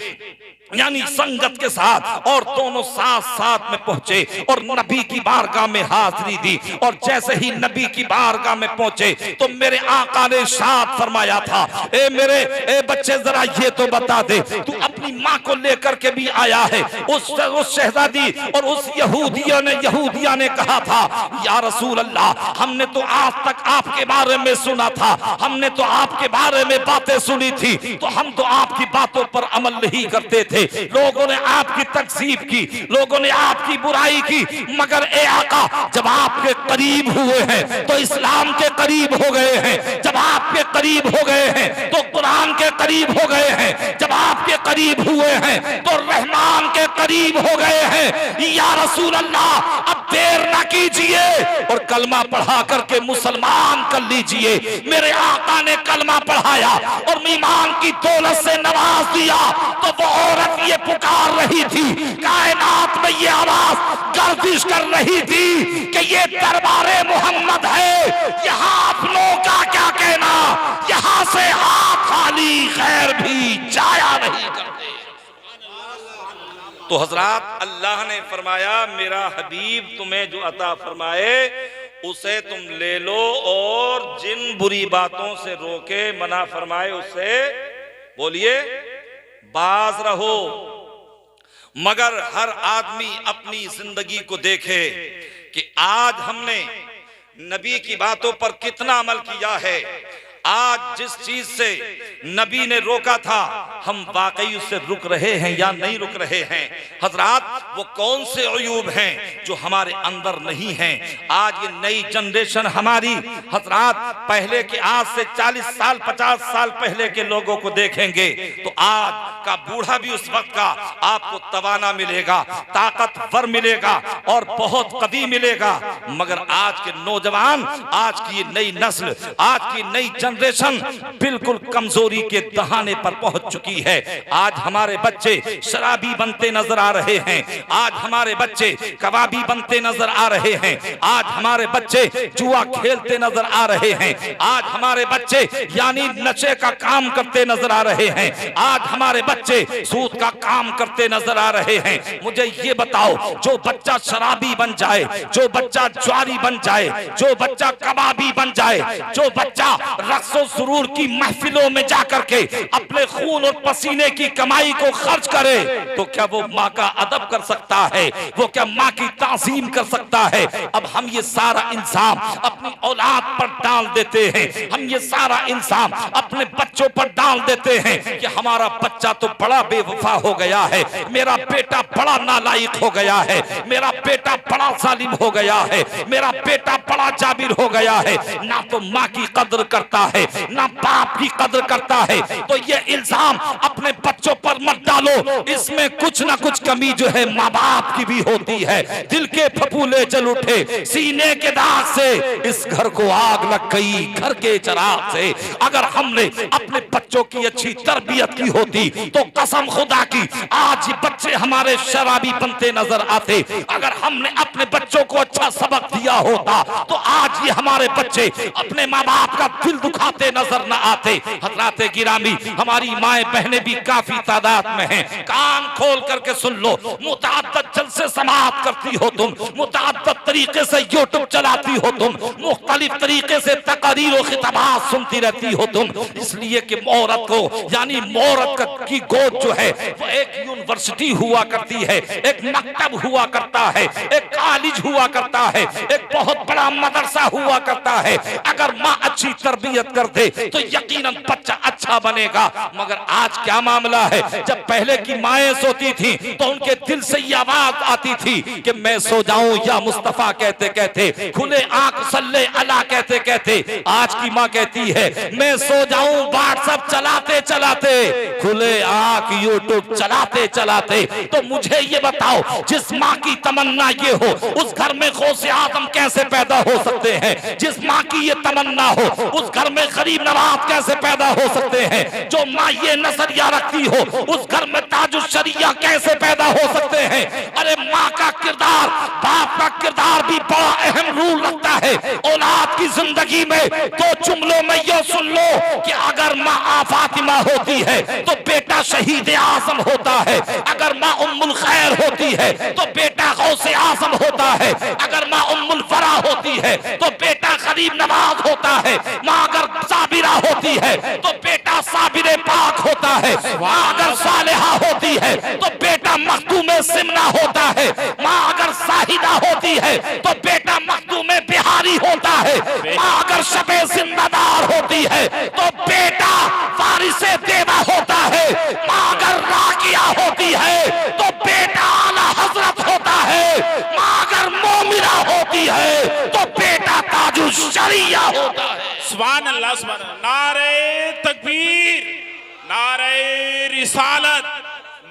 यानी संगत के साथ, और दोनों साथ साथ में पहुंचे और नबी की बारगाह में हाजिरी दी। और जैसे ही नबी की बारगाह में पहुंचे तो मेरे आका ने इरशाद फरमाया था, ए बच्चे जरा ये तो बता दे, तू अपनी माँ को लेकर के भी आया है? उस शहजादी और उस यहूदिया ने कहा था, या रसूल अल्लाह, हमने तो आज तक आपके बारे में सुना था, हमने तो आपके बारे में बातें सुनी थी, तो हम तो आपकी बातों पर अमल नहीं करते थे। लोगों ने आपकी तकसीब की, लोगों ने आपकी बुराई की, मगर ए आका, जब आपके करीब हुए हैं तो इस्लाम के करीब हो गए हैं, जब आपके करीब हो गए हैं तो कुरान के करीब हो गए हैं, जब आपके करीब हुए हैं तो रहमान के करीब हो गए हैं। या रसूल अल्लाह, अब देर ना कीजिए और कलमा पढ़ा करके मुसलमान कर लीजिए। मेरे आका ने कलमा पढ़ाया और ईमान की दौलत से नवाज दिया तो वो औरत ये पुकार रही थी, कायनात में ये आवाज गर्दिश कर रही थी कि ये दरबारे मोहम्मद है, यहाँ अपनों का क्या कहना, यहाँ से हाथ खाली खैर भी जाया नहीं करते। तो हजरात, अल्लाह ने फरमाया, मेरा हबीब तुम्हें जो अता फरमाए उसे तुम ले लो, और जिन बुरी बातों से रोके मना फरमाए उससे बोलिए बाज रहो। मगर हर आदमी अपनी जिंदगी को देखे कि आज हमने नबी की बातों पर कितना अमल किया है। आज जिस चीज से नबी ने रोका था, हम वाकई उससे रुक रहे हैं या नहीं रुक रहे हैं? हजरात, वो कौन से अयूब हैं जो हमारे अंदर नहीं हैं? आज ये नई जनरेशन हमारी, हजरात, पहले के आज से 40 साल 50 साल पहले के लोगों को देखेंगे तो आज का बूढ़ा भी उस वक्त का आपको तवाना मिलेगा, ताकतवर मिलेगा और बहुत कवी मिलेगा। मगर आज के नौजवान, आज की नई नस्ल, आज की नई जनरेशन बिल्कुल कमजोरी के दहाने पर पहुंच चुकी है। आज हमारे बच्चे शराबी बनते नजर आ रहे हैं, आज हमारे बच्चे कबाबी बनते नजर आ रहे हैं, आज हमारे बच्चे जुआ खेलते नजर आ रहे हैं, आज हमारे बच्चे यानी नशे का काम करते नजर आ रहे हैं, आज हमारे बच्चे सूद का काम करते नजर आ रहे हैं। मुझे ये बताओ, जो बच्चा शराबी बन जाए, जो बच्चा ज्वारी बन जाए, जो बच्चा कबाबी बन जाए, जो बच्चा रक्सो सुरूर की महफिलों में जाकर के अपने खून और पसीने की कमाई को खर्च करे, तो क्या वो माँ का अदब कर सकता है? वो क्या माँ की ताज़ीम कर सकता है? अब हम ये सारा इंसान अपनी औलाद पर डाल देते हैं, हम ये सारा इंसान अपने बच्चों पर डाल देते हैं कि हमारा बच्चा तो बड़ा बेवफा हो गया है, मेरा बेटा बड़ा नालायक हो गया है, मेरा बेटा बड़ा जालिम हो गया है, मेरा बेटा बड़ा जाबिर हो गया है, ना तो माँ की कदर करता है, ना बाप की कदर करता है। तो ये इल्जाम अपने बच्चों पर मत डालो, इसमें कुछ ना कुछ कमी जो है माँ बाप की भी होती है। दिल के फफूले जल उठे सीने के दाग से, इस घर को आग लग गई घर के चिराग से। अगर हमने अपने बच्चों की अच्छी तरबियत की होती तो कसम खुदा की आज ये बच्चे हमारे शराबी बनते नजर आते। अगर हमने अपने बच्चों को अच्छा सबक दिया होता तो आज ये हमारे बच्चे अपने माँ बाप का दिल दुखाते नजर न आते। हजरात गिरामी, हमारी माएं बहनें भी काफी तादाद में हैं, कान खोल करके सुन लो। मुताअद्दिद जलसे समाअत करती हो तुम, मुताअद्दिद तरीके से यूट्यूब चलाती हो तुम, मुख्तलिफ तरीके से तकरीर और खिताबात सुनती रहती हो तुम, इसलिए कि औरत को यानी औरत की गोद जो है वो एक यूनिवर्सिटी हुआ करती है, एक मकतब हुआ करता है, एक कॉलेज हुआ करता है, एक बहुत बड़ा मदरसा हुआ करता है। अगर माँ अच्छी तरबियत कर दे तो यकीनन बच्चा अच्छा बनेगा। मगर आज क्या मामला है, जब पहले की माएं सोती थी तो उनके दिल से ये आवाज आती थी कि मैं सो जाऊं या मुस्तफा कहते कहते, खुले आंख सल्ले अला कहते कहते। आज की माँ कहती है मैं सो जाऊं व्हाट्सएप चलाते चलाते, खुले आंख यूट्यूब चलाते चलाते। तो मुझे ये बताओ, जिस माँ की तमन्ना ये हो उस घर में गौसे आजम कैसे पैदा हो सकते हैं? जिस माँ की ये तमन्ना हो उस घर में में गरीब नवाज कैसे पैदा हो सकते हैं? जो माँ ये नजरिया रखती हो उस घर में ताजुश शरिया कैसे पैदा हो सकते हैं? अरे माँ का किरदार, बाप का किरदार भी बड़ा अहम रोल रखता है औलाद की जिंदगी में। तो जुमलों में ये सुन लो कि अगर माँ फातिमा होती है तो बेटा शहीद आजम होता है, अगर माँ उम्मुल खैर होती है तो बेटा गौसे आजम होता है, अगर माँ उम्मुल फरा होती है तो बेटा गरीब नवाज होता है, माँ अगर साबिरा होती है तो बेटा साबिरे पाक होता है, माँ अगर सालेहा होती है तो बेटा मखदूमे सिमना होता है, माँ अगर साहिदा होती है तो बेटा मखदूमे बिहारी होता है, माँ अगर शबे जिंदादार होती है तो बेटा वारिसे देवा होता है, माँ अगर राकिया होती है तो बेटा आला हजरत होता है, माँ अगर मोमिना होती है तो बेटा ताजुश शरिया होता है। सुभान अल्लाह, सुभान अल्लाह। नारे तकबीर, नारे रिसालत,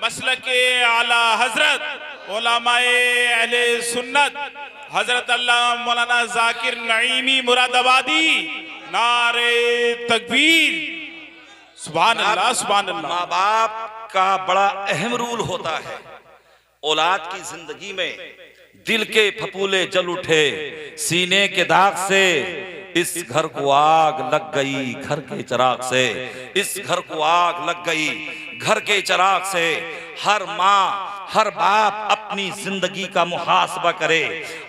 मसलके आला हजरत उलमाए अहले सुन्नत हजरत अल्लाह मौलाना जाकिर नईमी मुरादाबादी, नारे तकबीर, सुभान अल्लाह, सुभान अल्लाह। माँ बाप का बड़ा अहम रोल होता है औलाद की जिंदगी में। दिल के फपूले जल उठे सीने के दाग से, इस घर को आग लग गई घर के चिराग से, इस घर को आग लग गई घर के चिराग से। हर माँ हर बाप अपनी जिंदगी का मुहासबा करे,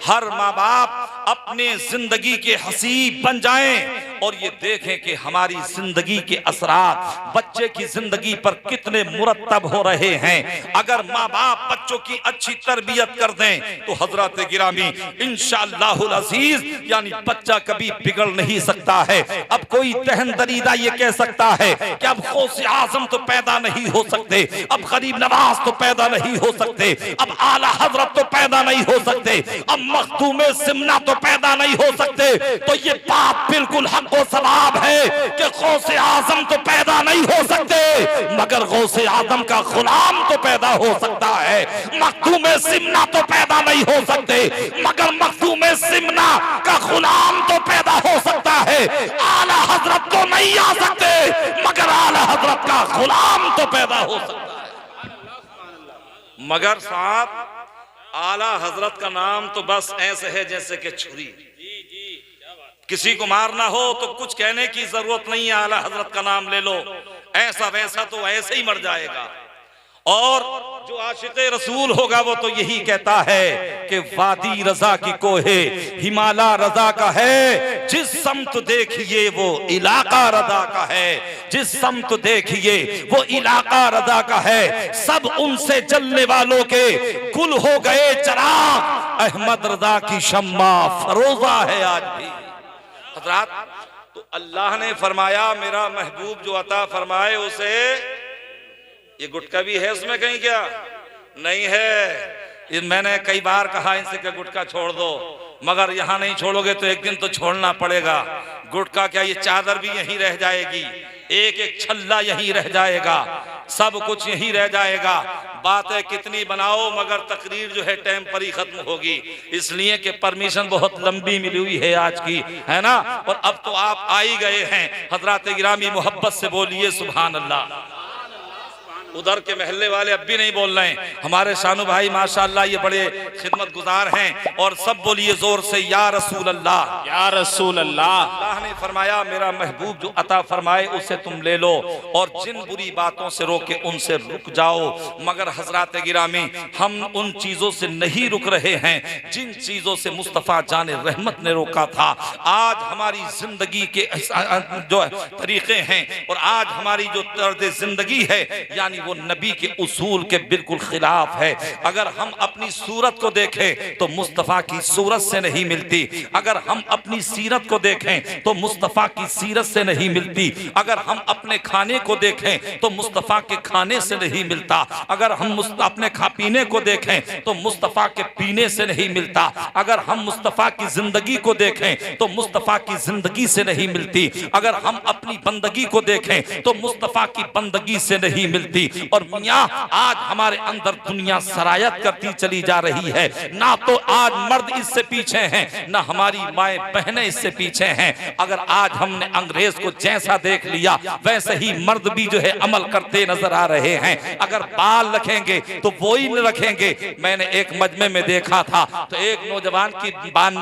हर माँ बाप अपने जिंदगी के हसीब बन जाएं और ये देखें कि हमारी जिंदगी के असरात बच्चे की जिंदगी पर कितने मुरत्तब हो रहे हैं। अगर माँ बाप बच्चों की अच्छी तरबियत कर दें तो हजरत गिरामी इंशाअल्लाहुल अजीज यानी बच्चा कभी बिगड़ नहीं सकता है। अब कोई तहन दरीदा ये कह सकता है कि अब गौसे आजम तो पैदा नहीं हो सकते, अब गरीब नवाज तो पैदा नहीं हो सकते, अब आला हजरत तो पैदा नहीं हो सकते, अब मखदूमे सिमना तो पैदा नहीं हो सकते। तो ये बात बिल्कुल हक व सवाब है कि गौसे आजम तो पैदा नहीं हो सकते, मगर गौसे आजम का गुलाम तो पैदा हो सकता है। मखदूमे सिमना तो पैदा नहीं हो सकते, मगर मखदूमे सिमना का गुलाम तो पैदा हो सकता है। आला हजरत तो नहीं आ सकते, मगर आला हजरत का गुलाम तो पैदा हो सकता है। मगर साहब आला हजरत का नाम तो बस ऐसे है जैसे कि छुरी, किसी को मारना हो तो कुछ कहने की जरूरत नहीं है, आला हजरत का नाम ले लो, ऐसा वैसा तो ऐसे ही मर जाएगा। और जो आशिक़े रसूल होगा वो तो यही कहता है कि वादी रजा की कोहे हिमालय रजा का है, जिस समत देखिए वो इलाका रजा का है, जिस समत देखिए वो इलाका रजा का है। सब उनसे जलने वालों के गुल हो गए चराग, अहमद रजा की शम्मा फरोजा है आज भी। हज़रात, तो अल्लाह ने फरमाया मेरा महबूब जो अता फरमाए उसे, ये गुटका भी है उसमें कहीं क्या नहीं है। मैंने कई बार कहा इनसे कि गुटका छोड़ दो, मगर यहाँ नहीं छोड़ोगे तो एक दिन तो छोड़ना पड़ेगा। गुटका क्या, ये चादर भी यहीं रह जाएगी, एक एक छल्ला यहीं रह जाएगा, सब कुछ यहीं रह जाएगा। बातें कितनी बनाओ मगर तकरीर जो है टाइम पर ही खत्म होगी, इसलिए कि परमिशन बहुत लंबी मिली हुई है आज की, है ना। और अब तो आप आ ही गए हैं, हजरत गिरामी मोहब्बत से बोलिए सुभान अल्लाह। उधर के महल्ले वाले अब भी नहीं बोल रहे हैं, हमारे शानू भाई माशाअल्लाह ये बड़े खिदमत गुजार हैं, और सब बोलिए जोर से या रसूल अल्लाह, या रसूल अल्लाह। अल्लाह ने फरमाया मेरा महबूब जो अता फरमाए उसे तुम ले लो, और जिन बुरी बातों से रोके उनसे रुक जाओ। मगर हजरत गिरामी हम उन चीजों से नहीं रुक रहे हैं जिन चीजों से मुस्तफ़ा जाने रहमत ने रोका था। आज हमारी जिंदगी के जो तरीके हैं और आज हमारी जो तर्ज जिंदगी है यानी वो नबी के उसूल के बिल्कुल खिलाफ है। अगर हम अपनी सूरत को देखें तो मुस्तफ़ा की सूरत से नहीं मिलती, अगर हम अपनी सीरत को देखें तो मुस्तफ़ा की सीरत से नहीं मिलती, अगर हम अपने खाने को देखें तो मुस्तफ़ा के खाने से नहीं मिलता, अगर हम अपने पीने को देखें तो मुस्तफ़ा के पीने से नहीं मिलता, अगर हम मुस्तफ़ा की जिंदगी को देखें तो मुस्तफ़ा की जिंदगी से नहीं मिलती, अगर हम अपनी बंदगी को देखें तो मुस्तफ़ा की बंदगी से नहीं मिलती, थी। और मियाँ आज हमारे अंदर दुनिया सरायत करती चली जा रही है। ना तो आज मर्द इससे पीछे हैं, ना हमारी माएँ बहनें इससे पीछे हैं। अगर आज हमने अंग्रेज को जैसा देख लिया वैसे ही मर्द भी जो है अमल करते नजर आ रहे हैं। अगर बाल रखेंगे तो वो ही न रखेंगे। मैंने एक मजमे में देखा था तो एक नौजवान की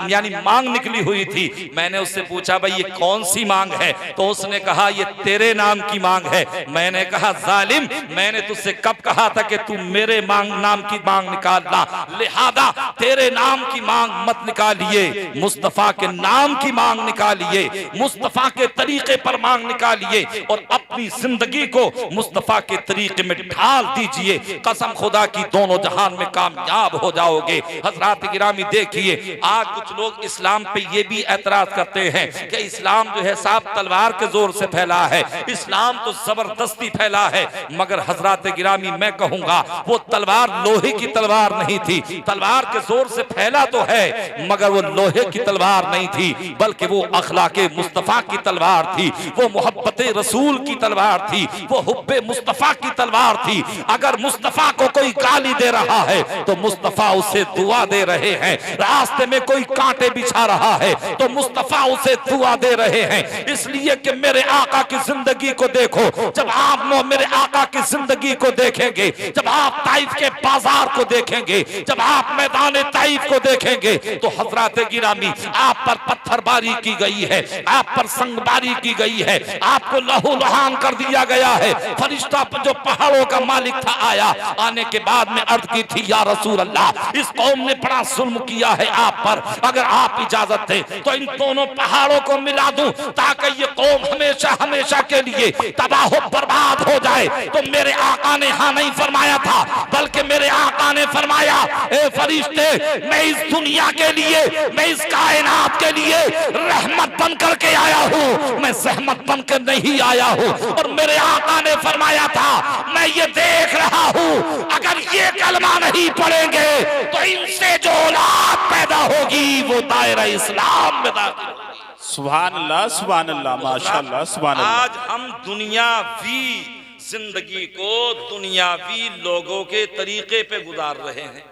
यानी मांग निकली हुई थी। मैंने उससे पूछा भाई ये कौन सी मांग है? तो उसने कहा ये तेरे नाम की मांग है। मैंने कहा जालिम, मैंने तुझसे कब कहा था कि तू मेरे नाम की मांग निकालना, लिहाजा तेरे नाम की मांग मत निकालिए, मुस्तफा के नाम की मांग निकालिए, मुस्तफा के तरीके पर मांग निकालिए और अपनी जिंदगी को मुस्तफा के तरीके में ढाल दीजिए। कसम खुदा की दोनों जहान में कामयाब हो जाओगे। हजरात गिरामी देखिए, आज कुछ लोग इस्लाम पे ये भी एतराज करते हैं कि इस्लाम जो है साहब तलवार के जोर से फैला है, इस्लाम तो जबरदस्ती फैला है। मगर हजरात गिरामी मैं कहूंगा वो तलवार लोहे की तलवार नहीं थी। तलवार के जोर से फैला तो है मगर वो लोहे की तलवार नहीं थी, बल्कि वो अखलाके मुस्तफा की तलवार थी, वो मोहब्बत रसूल की तलवार थी, वो हुब्बे मुस्तफा की तलवार थी। अगर मुस्तफा को कोई गाली दे रहा है तो मुस्तफा उसे दुआ दे रहे हैं। रास्ते में कोई कांटे बिछा रहा है तो मुस्तफा उसे दुआ दे रहे हैं। इसलिए कि मेरे आका की जिंदगी को देखो। जब आप मेरे आका की जिंदगी को देखेंगे, जब आप ताइफ के बाजार को देखेंगे, जब आप मैदान ताइफ को देखेंगे तो हजरात गिरामी आप पर पत्थरबारी की गई है, आप पर संगबारी की गई है, आपको लहू लुहान कर दिया गया है। फरिश्ता जो पहाड़ों का मालिक था आया, आने के बाद में अर्ज की थी या रसूल अल्लाह इस कौम ने बड़ा जुल्म किया है आप पर, अगर आप इजाजत दे तो इन दोनों पहाड़ों को मिला दूं ताकि ये कौम हमेशा हमेशा के लिए तबाह बर्बाद हो जाए। तो मेरे आका ने हाँ नहीं फरमाया था, बल्कि मेरे आका ने फरमाया ए फरिश्ते मैं इस दुनिया के लिए, मैं इस कायनात के लिए रहमत बन करके आया हूँ, मैं सहमत बन कर नहीं आया हूँ। और मेरे आका ने फरमाया था मैं ये देख रहा हूँ अगर ये कलमा नहीं पढ़ेंगे तो इनसे जो औलाद पैदा होगी वो दायरा इस्लाम में दाखिल होगी। सुभान अल्लाह, माशाअल्लाह, सुभान अल्लाह। आज हम दुनियावी जिंदगी को दुनियावी लोगों के तरीके पे गुजार रहे हैं।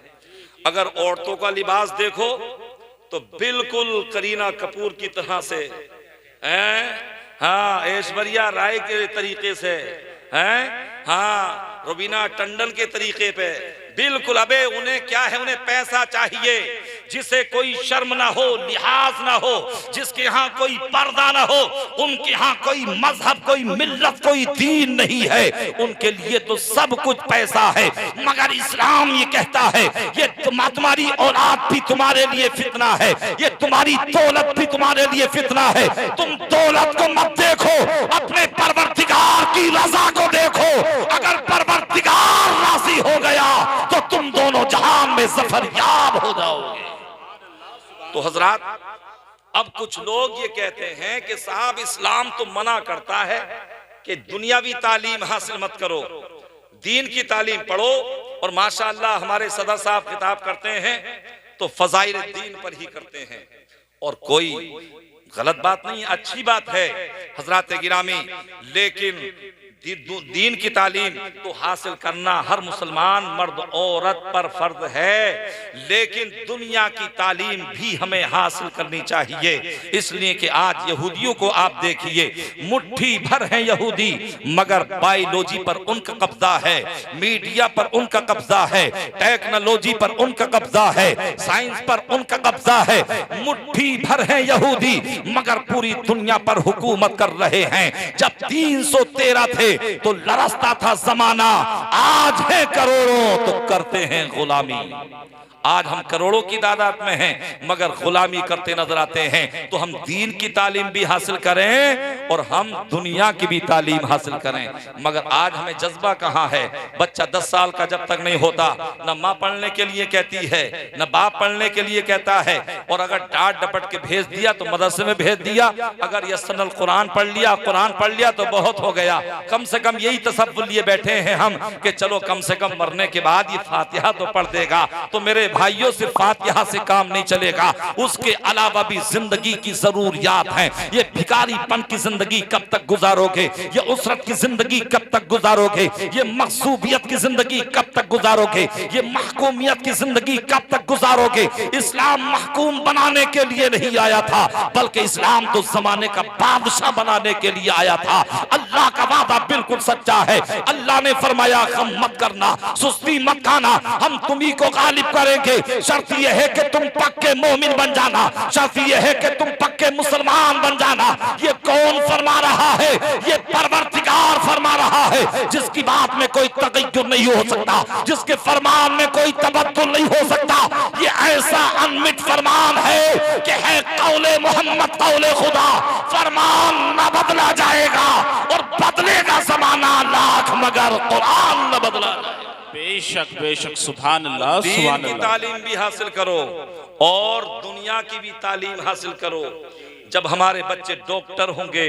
अगर औरतों का लिबास देखो तो बिल्कुल करीना कपूर की तरह से हाँ, ऐश्वर्या राय के तरीके से हाँ, रुबीना टंडन के तरीके पे बिल्कुल। अबे उन्हें क्या है, उन्हें पैसा चाहिए, जिसे कोई शर्म ना हो, लिहाज ना हो, जिसके यहाँ कोई पर्दा ना हो। उनके यहाँ कोई मजहब, कोई मिल्लत, कोई दीन नहीं है, उनके लिए तो सब कुछ पैसा है। मगर इस्लाम ये कहता है ये तुम्हारी औलाद भी तुम्हारे लिए फितना है, ये तुम्हारी दौलत भी तुम्हारे लिए फितना है। तुम दौलत को मत देखो, अपने परवरदिगार की रजा को देखो। अगर परवरदिगार राजी हो गया तो तुम दोनों जहां में जफरयाब हो जाओगे। तो हजरात अब कुछ लोग ये कहते हैं कि साहब इस्लाम तो मना करता है कि दुनियावी तालीम हासिल मत करो, दीन की तालीम पढ़ो। और माशाअल्लाह हमारे सदर साहब खिताब करते हैं तो फजाइल दीन पर ही करते हैं, और कोई गलत बात नहीं, अच्छी बात है हजरात गिरामी। लेकिन दीन की तालीम तो हासिल करना हर मुसलमान मर्द औरत पर फर्ज है, लेकिन दुनिया की तालीम भी हमें हासिल करनी चाहिए। इसलिए कि आज यहूदियों को आप देखिए, मुट्ठी भर हैं यहूदी, मगर बायोलॉजी पर उनका कब्जा है, मीडिया पर उनका कब्जा है, टेक्नोलॉजी पर उनका कब्जा है, साइंस पर उनका कब्जा है। मुट्ठी भर हैं यहूदी मगर पूरी दुनिया पर हुकूमत कर रहे हैं। जब 313 थे तो लरसता था जमाना, आज है करोड़ों तो करते हैं गुलामी। आज हम करोड़ों की तादाद में हैं मगर गुलामी करते नजर आते हैं। तो हम दीन की तालीम भी हासिल करें और हम दुनिया की भी तालीम हासिल करें, मगर आज हमें जज्बा कहाँ है। बच्चा 10 साल का जब तक नहीं होता, न माँ पढ़ने के लिए कहती है, न बाप पढ़ने के लिए कहता है, और अगर डांट डपट के भेज दिया तो मदरसे में भेज दिया, अगर यस्सनल कुरान पढ़ लिया, कुरान पढ़ लिया तो बहुत हो गया। कम से कम यही तसव्वुर लिए बैठे हैं हम कि चलो कम से कम मरने के बाद ये फातिहा तो पढ़ देगा। तो मेरे भाइयों सिर्फ फातिहा से काम नहीं चलेगा, उसके अलावा भी जिंदगी की जरूरियात हैं। ये भिखारीपन की जिंदगी कब तक गुजारोगे, ये उसरत की जिंदगी कब तक गुजारोगे, ये मखसूबियत की जिंदगी कब तक गुजारोगे, ये महकूमियत की जिंदगी कब तक गुजारोगे। इस्लाम महकूम बनाने के लिए नहीं आया था, बल्कि इस्लाम तो जमाने का बादशाह बनाने के लिए आया था। अल्लाह का वादा बिल्कुल सच्चा है। अल्लाह ने फरमाया गम मत करना, सुस्ती मत खाना, हम तुम्ही को गालिब करेंगे। शर्त यह है कि तुम पक्के मोमिन बन जाना, शर्त यह है कि तुम पक्के मुसलमान बन जाना। ये कौन फरमा रहा है? ये परवरदिगार फरमा रहा है, जिसकी बात में कोई तगय्युर नहीं हो सकता, जिसके फरमान में कोई तबद्दुल नहीं हो सकता। ये ऐसा अनमिट फरमान है कि है कौले मोहम्मद कौले खुदा, फरमान न बदला जाएगा और बदलेगा जमाना लाख मगर कुरान न बदला जाएगा। बेशक बेशक, सुभान अल्लाह, दीन सुभान की अल्लाह। तालीम भी हासिल करो और दुनिया की भी तालीम हासिल करो। जब हमारे बच्चे डॉक्टर होंगे,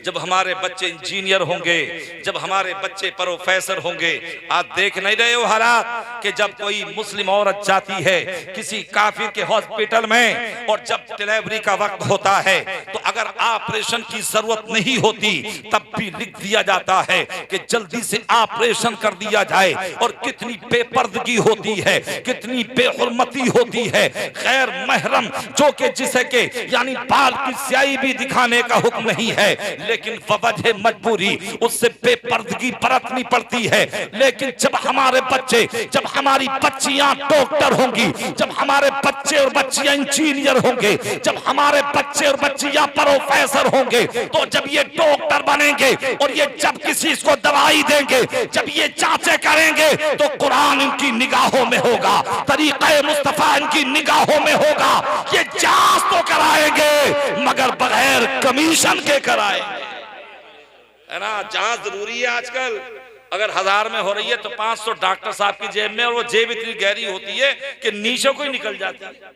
जब हमारे बच्चे इंजीनियर होंगे, जब हमारे बच्चे प्रोफेसर होंगे, आज देख नहीं रहे हो हालात कि जब कोई मुस्लिम औरत जाती है किसी काफिर के हॉस्पिटल में और जब डिलीवरी का वक्त होता है तो अगर ऑपरेशन की जरूरत नहीं होती तब भी लिख दिया जाता है कि जल्दी से ऑपरेशन कर दिया जाए। और कितनी बेपर्दगी होती है, कितनी बेहुरमती होती है। गैर महरम जो कि जिसे के यानी बाल की स्याही भी दिखाने का हुक्म नहीं है, लेकिन वजह मजबूरी उससे बेपर्दगी बरतनी पड़ती है। लेकिन जब हमारे बच्चे, जब हमारी बच्चियां डॉक्टर होंगी, जब हमारे बच्चे और बच्चियां इंजीनियर होंगे, जब हमारे बच्चे और बच्चियां प्रोफेसर होंगे, तो जब ये डॉक्टर बनेंगे और ये जब किसी को दवाई देंगे, जब ये जांचें करेंगे तो कुरान इनकी निगाहों में होगा, तरीक़े मुस्तफा इनकी निगाहों में होगा। ये जांच तो कराएंगे मगर बगैर कमीशन के कराएंगे, है ना। जांच जरूरी है आजकल। अगर 1000 में हो रही है तो 500 डॉक्टर साहब की जेब में, और वो जेब इतनी गहरी होती है कि नीचे को ही निकल जाती है,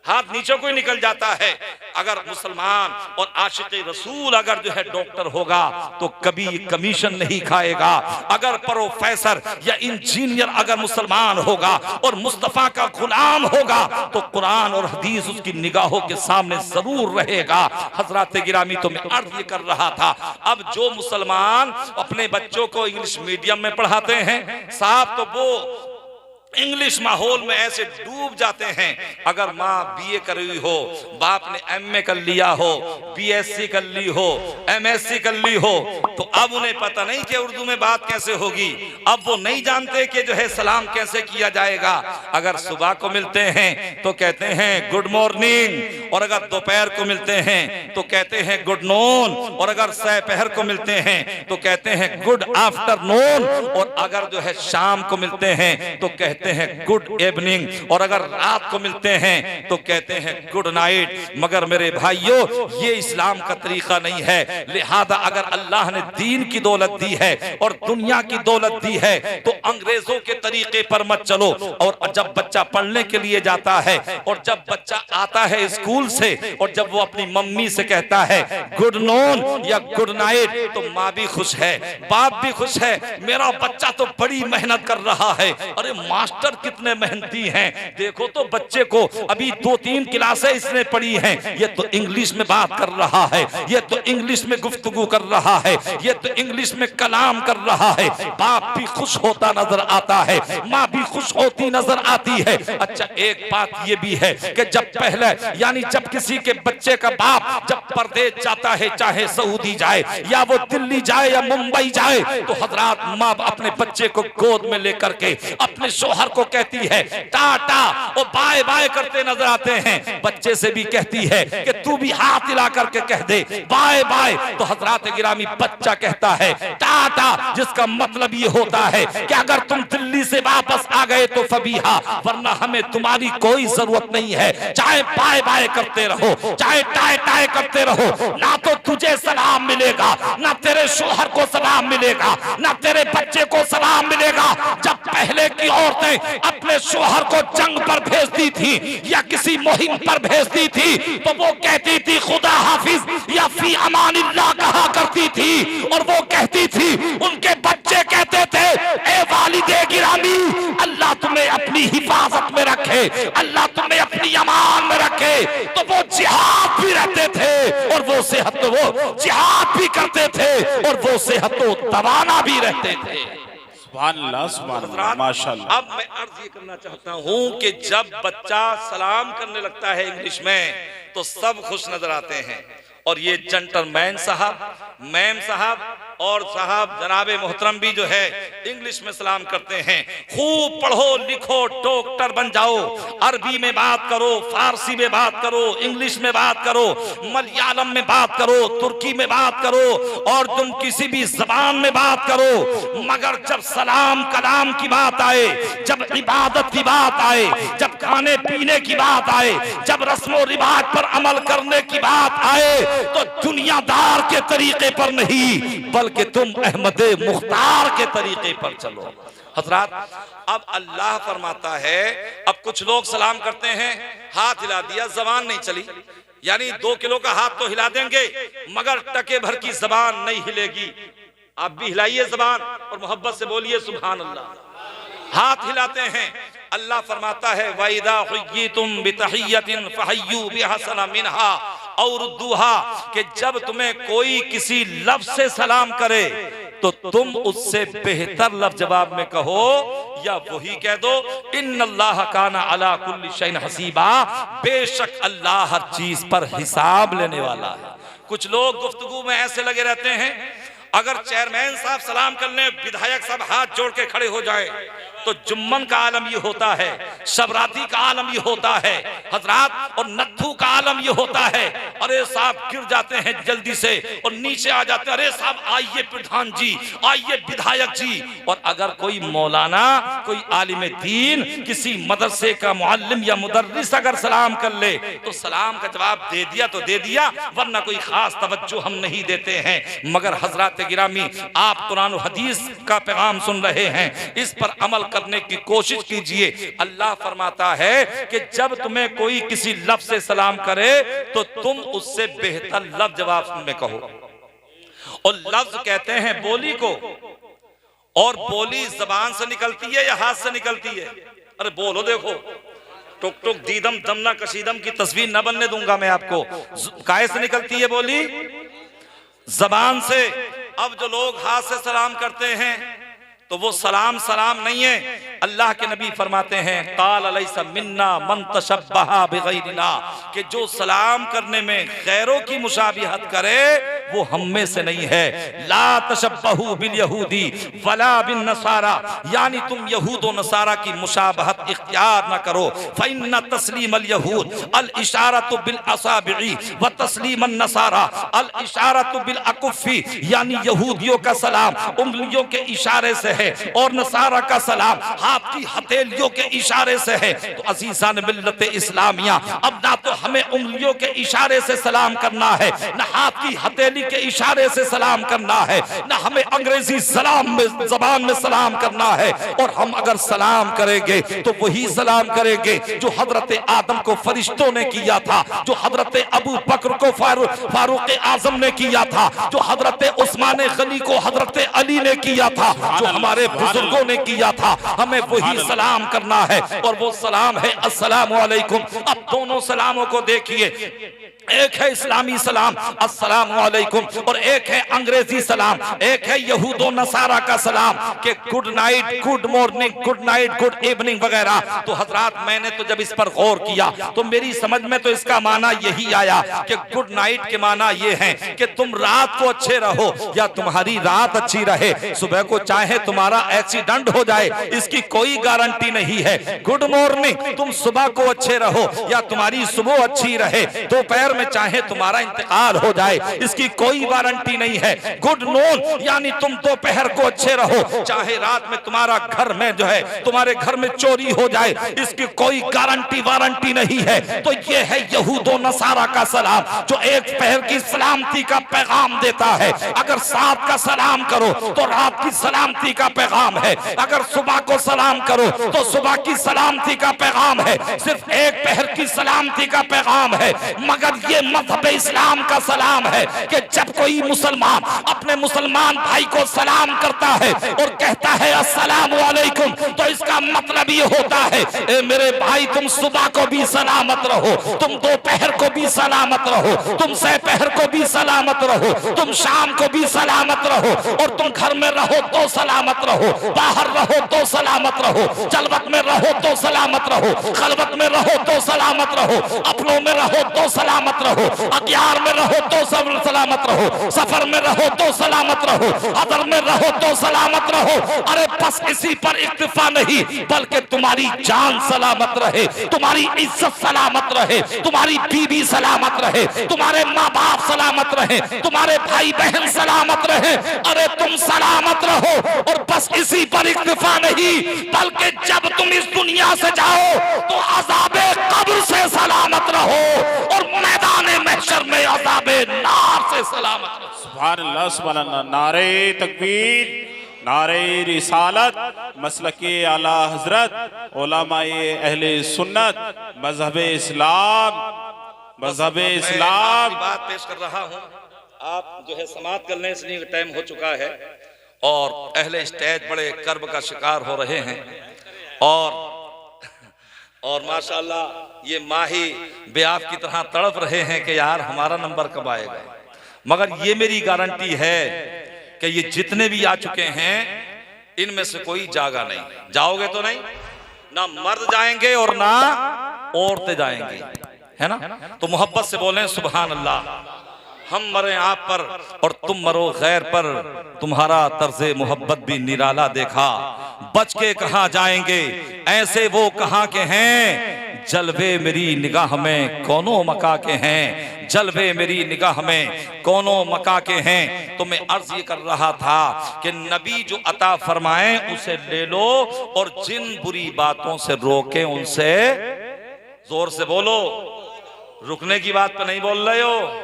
हाथ नीचे को ही निकल जाता है। अगर मुसलमान और आशिक रसूल अगर जो है डॉक्टर होगा तो कभी कमीशन नहीं खाएगा। अगर प्रोफेसर या इंजीनियर अगर मुसलमान होगा और मुस्तफा का गुलाम होगा तो कुरान और हदीस उसकी निगाहों के सामने जरूर रहेगा। हजरात गिरामी, तो मैं अर्ज ये कर रहा था, अब जो मुसलमान अपने बच्चों को इंग्लिश मीडियम में पढ़ाते हैं साहब, तो वो इंग्लिश माहौल में ऐसे डूब जाते हैं। अगर माँ बीए कर रही हो, बाप ने एमए कर लिया हो, बीएससी कर ली हो, एमएससी कर ली हो, तो अब उन्हें पता नहीं कि उर्दू में बात कैसे होगी। अब वो नहीं जानते कि जो है सलाम कैसे किया जाएगा। अगर सुबह को मिलते हैं तो कहते हैं गुड मॉर्निंग, और अगर दोपहर को मिलते हैं तो कहते हैं गुड नून, और अगर दोपहर को मिलते हैं तो कहते हैं गुड आफ्टरनून, और अगर जो है शाम को मिलते हैं तो कहते हैं गुड इवनिंग, और अगर रात को मिलते हैं तो कहते हैं गुड नाइट। मगर मेरे भाइयों, ये इस्लाम का तरीका नहीं है। लिहाजा अगर अल्लाह ने दीन की दौलत दी है और दुनिया की दौलत दी है तो अंग्रेजों के तरीके पर मत चलो। और जब बच्चा पढ़ने के लिए जाता है और जब बच्चा आता है स्कूल से और जब वो अपनी मम्मी से कहता है गुड नून या गुड नाइट, तो माँ भी खुश है, बाप भी खुश है, मेरा बच्चा तो बड़ी मेहनत कर रहा है। अरे मास्टर कितने मेहनती हैं, देखो तो बच्चे को अभी 2-3 क्लासें इसने पढ़ी हैं, ये तो इंग्लिश में बात कर रहा है, ये तो इंग्लिश में गुफ्तगू कर रहा है, ये तो इंग्लिश में कलाम कर रहा है। बाप भी खुश होता नजर आता है, माँ भी खुश होती नजर आती है। अच्छा, एक बात ये भी है कि जब पहले यानी जब किसी के बच्चे का बाप जब परदेश जाता है, चाहे सऊदी जाए या वो दिल्ली जाए या मुंबई जाए, तो हजरात माँ अपने बच्चे को गोद में लेकर के अपने शोहर को कहती है टाटा और बाय बाय करते नजर आते हैं। बच्चे से भी कहती है कि तू भी हाथ हिला करके कह दे बाय बाय। तो हजरात गिरामी, बच्चा कहता है टाटा, जिसका मतलब ये होता है कि अगर तुम दिल्ली से वापस आ गए तो फबीहा, वरना हमें तुम्हारी कोई जरूरत नहीं है। चाहे बाय बाय करते रहो, चाहे टाय टाय करते रहो, ना तो तुझे सलाम मिलेगा, ना तेरे शोहर को सलाम मिलेगा, ना तेरे बच्चे को सलाम मिलेगा। जब पहले की औरतें अपने शोहर को जंग पर भेजती थी या किसी मुहिम पर भेजती थी तो वो कहती थी खुदा हाफिज या फी अमानिल्लाह कहा करती थी, और वो कहती थी, उनके बच्चे कहते थे ए वालिदे गिरामी, अल्लाह तुम्हें अपनी अपनी हिफाजत में रखे, अल्लाह तुम्हें अपनी अमान में रखे। तो वो जिहाद भी रहते थे और वो सेहत, वो जिहाद भी करते थे और वो सेहत दवाना भी रहते थे। सुभान अल्लाह, माशाअल्लाह। अब मैं अर्ज ये करना चाहता हूं कि जब बच्चा सलाम करने लगता है इंग्लिश में तो सब खुश नजर आते हैं। और ये जेंटलमैन साहब, मैम साहब और साहब जनाबे मोहतरम भी जो है इंग्लिश में सलाम करते हैं। खूब पढ़ो लिखो, डॉक्टर बन जाओ, अरबी में बात करो, फारसी में बात करो, इंग्लिश में बात करो, मलयालम में बात करो, तुर्की में बात करो और तुम किसी भी जबान में बात करो, मगर जब सलाम कलाम की बात आए, जब इबादत की बात आए, जब खाने पीने की बात आए, जब रस्मो रिवाज पर अमल करने की बात आए, तो दुनियादार के तरीके पर नहीं बल्कि तुम अहमदे मुख्तार के तरीके पर चलो। हजरात, अब अल्लाह फरमाता है, अब कुछ लोग सलाम करते हैं, हाथ हिला दिया, जबान नहीं चली, यानी 2 किलो का हाथ तो हिला देंगे मगर टके भर की जबान नहीं हिलेगी। आप भी हिलाइए जबान और मोहब्बत से बोलिए सुभान अल्लाह। हाथ हिलाते हैं। अल्लाह फरमाता है, वइदा हुय्यितुम बितहिय्यतिन फहय्यू बिहसना मिनहा और दुहा, कि जब तुम्हें कोई किसी लफ्ज से सलाम करे तो तुम उससे बेहतर लफ्ज जवाब में कहो या वही कह दो, इन्नल्लाह काना अला कुल्ली शैइन हसीबा, बेशक अल्लाह हर चीज पर हिसाब लेने वाला है। कुछ लोग गुफ्तगू में ऐसे लगे रहते हैं, अगर चेयरमैन साहब सलाम कर ले, विधायक साहब हाथ जोड़ के खड़े हो जाए तो जुम्मन का आलम ये होता है, शबराती का आलम ये होता है हजरात, और नत्थू का आलम ये होता है, अरे साहब गिर जाते हैं जल्दी से और नीचे आ जाते हैं, अरे साहब आइए प्रधान जी, आइए विधायक जी। और अगर कोई मौलाना, कोई आलिम दीन, किसी मदरसे का मुअल्लिम या मुदर्रिस अगर सलाम कर ले तो सलाम का जवाब दे दिया तो दे दिया, वरना कोई खास तवज्जो हम नहीं देते हैं। मगर हजरात गिरामी, आप कुरान और हदीस का पैगाम सुन रहे हैं, इस पर अमल करने की कोशिश कीजिए। अल्लाह फरमाता है कि जब तुम्हें कोई किसी लफ्ज से सलाम करे तो तुम उससे बेहतर लफ्ज जवाब में कहो। और लफ्ज कहते हैं बोली को, और बोली जबान से निकलती है या हाथ से निकलती है? अरे बोलो, देखो, टुक टुक दीदम दमना कशीदम की तस्वीर न बनने दूंगा मैं आपको। काहे से निकलती है बोली? जबान से। अब जो लोग हाथ से सलाम करते हैं तो वो सलाम सलाम नहीं है। अल्लाह के नबी फरमाते हैं, काल अलैसा मिन्ना मन तशब्बहा बिगैरिना, कि जो सलाम करने में गैरों की मुशाबिहत करे वो हम में से नहीं है। ला तशब्बहू बिल यहूदी वला बिन नसारा, यानी तुम यहूद और नसारा की मुशाबहत इख्तियार न करो। फइन्ना तस्लीम अल यहूद अल इशारतु बिल असाबिई व तस्लीम अन नसारा अल इशारतु बिल अकुफी, यानी यहूदियों का सलाम उंगलियों के इशारे से है और नसारा का सलाम हाथ की हथेलियों के इशारे से है। तो अजीजान मिल्लत इस्लामिया, अब ना तो हमें उंगलियों के इशारे से सलाम करना है, ना हाथ की हथेली के इशारे से सलाम करना है, ना हमें अंग्रेजी सलाम में जबान में सलाम करना है। और हम अगर सलाम करेंगे तो वही सलाम करेंगे जो हजरत आदम को फरिश्तों ने किया था, जो हजरत अबू बकर को फारूक आजम ने किया था, जो हजरत उस्मान गनी को हजरत अली ने किया था, जो हमारे बुजुर्गों ने किया था। हमें वही सलाम करना है और वो सलाम है अस्सलामु अलैकुम। अब दोनों सलामों को देखिए, एक है इस्लामी सलाम अस्सलामु अलैकुम और एक है अंग्रेजी सलाम, एक है यहूदो नसारा का सलाम के good night, good morning, good night, good evening वगैरह। तो हजरात, मैंने तो जब इस पर गौर किया तो मेरी समझ में तो इसका माना यही आया कि गुड नाइट के माना ये है कि तुम रात को अच्छे रहो या तुम्हारी रात अच्छी रहे। सुबह को चाहे तुम्हारा एक्सीडेंट हो जाए, इसकी कोई गारंटी नहीं है। गुड मॉर्निंग, तुम सुबह को अच्छे रहो या तुम्हारी सुबह अच्छी रहे। दोपहर में चाहे तुम्हारा इंतकाल हो जाए, इसकी कोई वारंटी नहीं है। गुड नून, यानी तुम दोपहर को अच्छे रहो, चाहे रात में तुम्हारा घर में जो है तुम्हारे घर में चोरी हो जाए, इसकी कोई गारंटी वारंटी नहीं है। तो ये है यहूदो नसारा का सलाम जो एक पहर की सलामती का पैगाम देता है। अगर साथ का सलाम करो तो रात की सलामती का पैगाम है, अगर सुबह को सलाम करो तो सुबह की सलामती का पैगाम है। सिर्फ एक पहर की सलामती का पैगाम है, मगर ये मजहब इस्लाम का सलाम है कि जब कोई मुसलमान अपने मुसलमान भाई को सलाम करता है और कहता है अस्सलाम वालेकुम, तो इसका मतलब ये होता है ए मेरे भाई, तुम सुबह को भी सलामत रहो, तुम दोपहर को भी सलामत रहो, तुम सहपहर को भी सलामत रहो, तुम शाम को भी सलामत रहो, और तुम घर में रहो तो सलामत रहो, बाहर रहो तो सलामत रहो, जलवत में रहो तो सलामत रहो, खलवत में रहो तो सलामत रहो, अपनों में रहो तो सलामत रहो, अख्यार में रहो तो सब सलामत रहो, सफर में रहो तो सलामत रहो, अदर में रहो तो सलामत रहो। अरे बस इसी पर इक्तिफा नहीं, बल्कि तुम्हारी जान सलामत रहे, तुम्हारी इज्जत सलामत रहे, तुम्हारी बीवी सलामत रहे, तुम्हारे माँ बाप सलामत रहे, तुम्हारे भाई बहन सलामत रहे। अरे तुम सलामत रहो, और बस इसी पर इक्तिफा नहीं, बल्कि जब तुम इस दुनिया से जाओ तो अज़ाबे कब्र से सलामत रहो, और मैदान महशर में अज़ाबे नार से सलामत रहो। सुभान अल्लाह, सुभान अल्लाह। नारे तकबीर, नारे रिसालत, मसलके आला हजरत, उलमाए अहले सुन्नत, मजहब इस्लाम, मजहब इस्लाम। बात पेश कर रहा हूँ, आप जो है समाप्त कर लें, इसलिए टाइम हो चुका है और अहले स्टेज बड़े कर्ब का शिकार हो रहे हैं, और माशाअल्लाह ये माही बेआब की तरह तड़प रहे हैं कि यार हमारा नंबर कब आएगा। मगर ये मेरी गारंटी है कि ये जितने भी आ चुके हैं इनमें से कोई जागा नहीं। जाओगे तो नहीं, ना मर्द जाएंगे और ना औरतें जाएंगी, है ना? तो मोहब्बत से बोलें सुभान अल्लाह। हम मरे आप पर और तुम मरो गैर पर, तुम्हारा तर्ज़े मोहब्बत भी निराला देखा, बच के कहाँ जाएंगे ऐसे वो कहाँ के हैं, जलवे मेरी निगाह में कौनो मका के हैं, जलवे मेरी निगाह में कौनो मका के हैं। तो मैं अर्ज ये कर रहा था कि नबी जो अता फरमाए उसे ले लो, और जिन बुरी बातों से रोके उनसे, जोर से बोलो, रुकने की बात पे नहीं बोल रहे हो,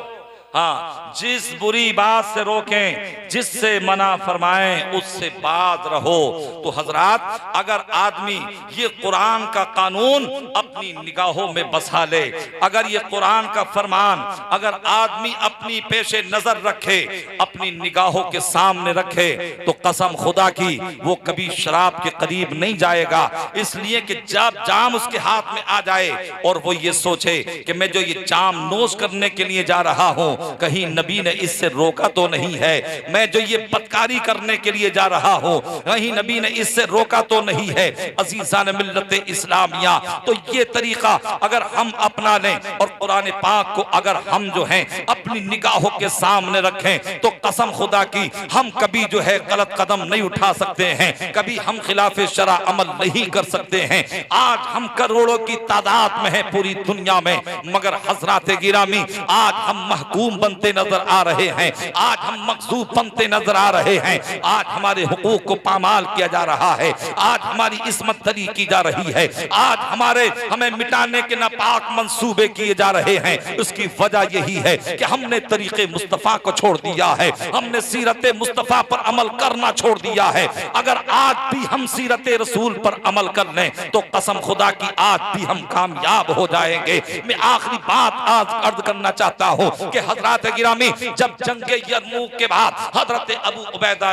हाँ, जिस बुरी बात से रोकें, जिससे मना फरमाएं उससे बात रहो। तो हजरात, अगर आदमी ये कुरान का कानून अपनी निगाहों में बसा ले, अगर ये कुरान का फरमान अगर आदमी अपनी पेशे नजर रखे, अपनी निगाहों के सामने रखे, तो कसम खुदा की वो कभी शराब के करीब नहीं जाएगा। इसलिए कि जब जाम उसके हाथ में आ जाए और वो ये सोचे कि मैं जो ये जाम नोश करने के लिए जा रहा हूँ, कहीं नबी ने इससे रोका तो नहीं है, मैं जो ये बदकारी करने के लिए जा रहा हूँ कहीं नबी ने इससे रोका तो नहीं है। अजीजान मिल्लत इस्लामिया, तो ये तरीका अगर हम अपना लें और कुरान पाक को अगर हम जो हैं अपनी निगाहों के सामने रखें, तो कसम खुदा की हम कभी जो है गलत कदम नहीं उठा सकते हैं, कभी हम खिलाफ शरा अमल नहीं कर सकते हैं। आज हम करोड़ों की तादाद में है पूरी दुनिया में, मगर हजरात गिरामी आज हम महकूम बनते नजर आ रहे हैं, आज हम मकसूद बनते नजर आ रहे हैं, आज हमारे हुकूक को पामाल किया जा रहा है, आज हमारी इस्मत दरी की जा रही है, आज हमें मिटाने के नापाक मंसूबे किए जा रहे हैं। उसकी वजह यही है कि हमने तरीके मुस्तफा को छोड़ दिया है, हमने सीरत मुस्तफा पर अमल करना छोड़ दिया है। अगर आज भी हम सीरत रसूल पर अमल कर लें तो कसम खुदा की आज भी हम कामयाब हो जाएंगे। मैं आखिरी बात आज अर्ज करना चाहता हूँ कि हजरात गिरामी, जब जंगे यरमूक के बाद हजरत अबू उबैदा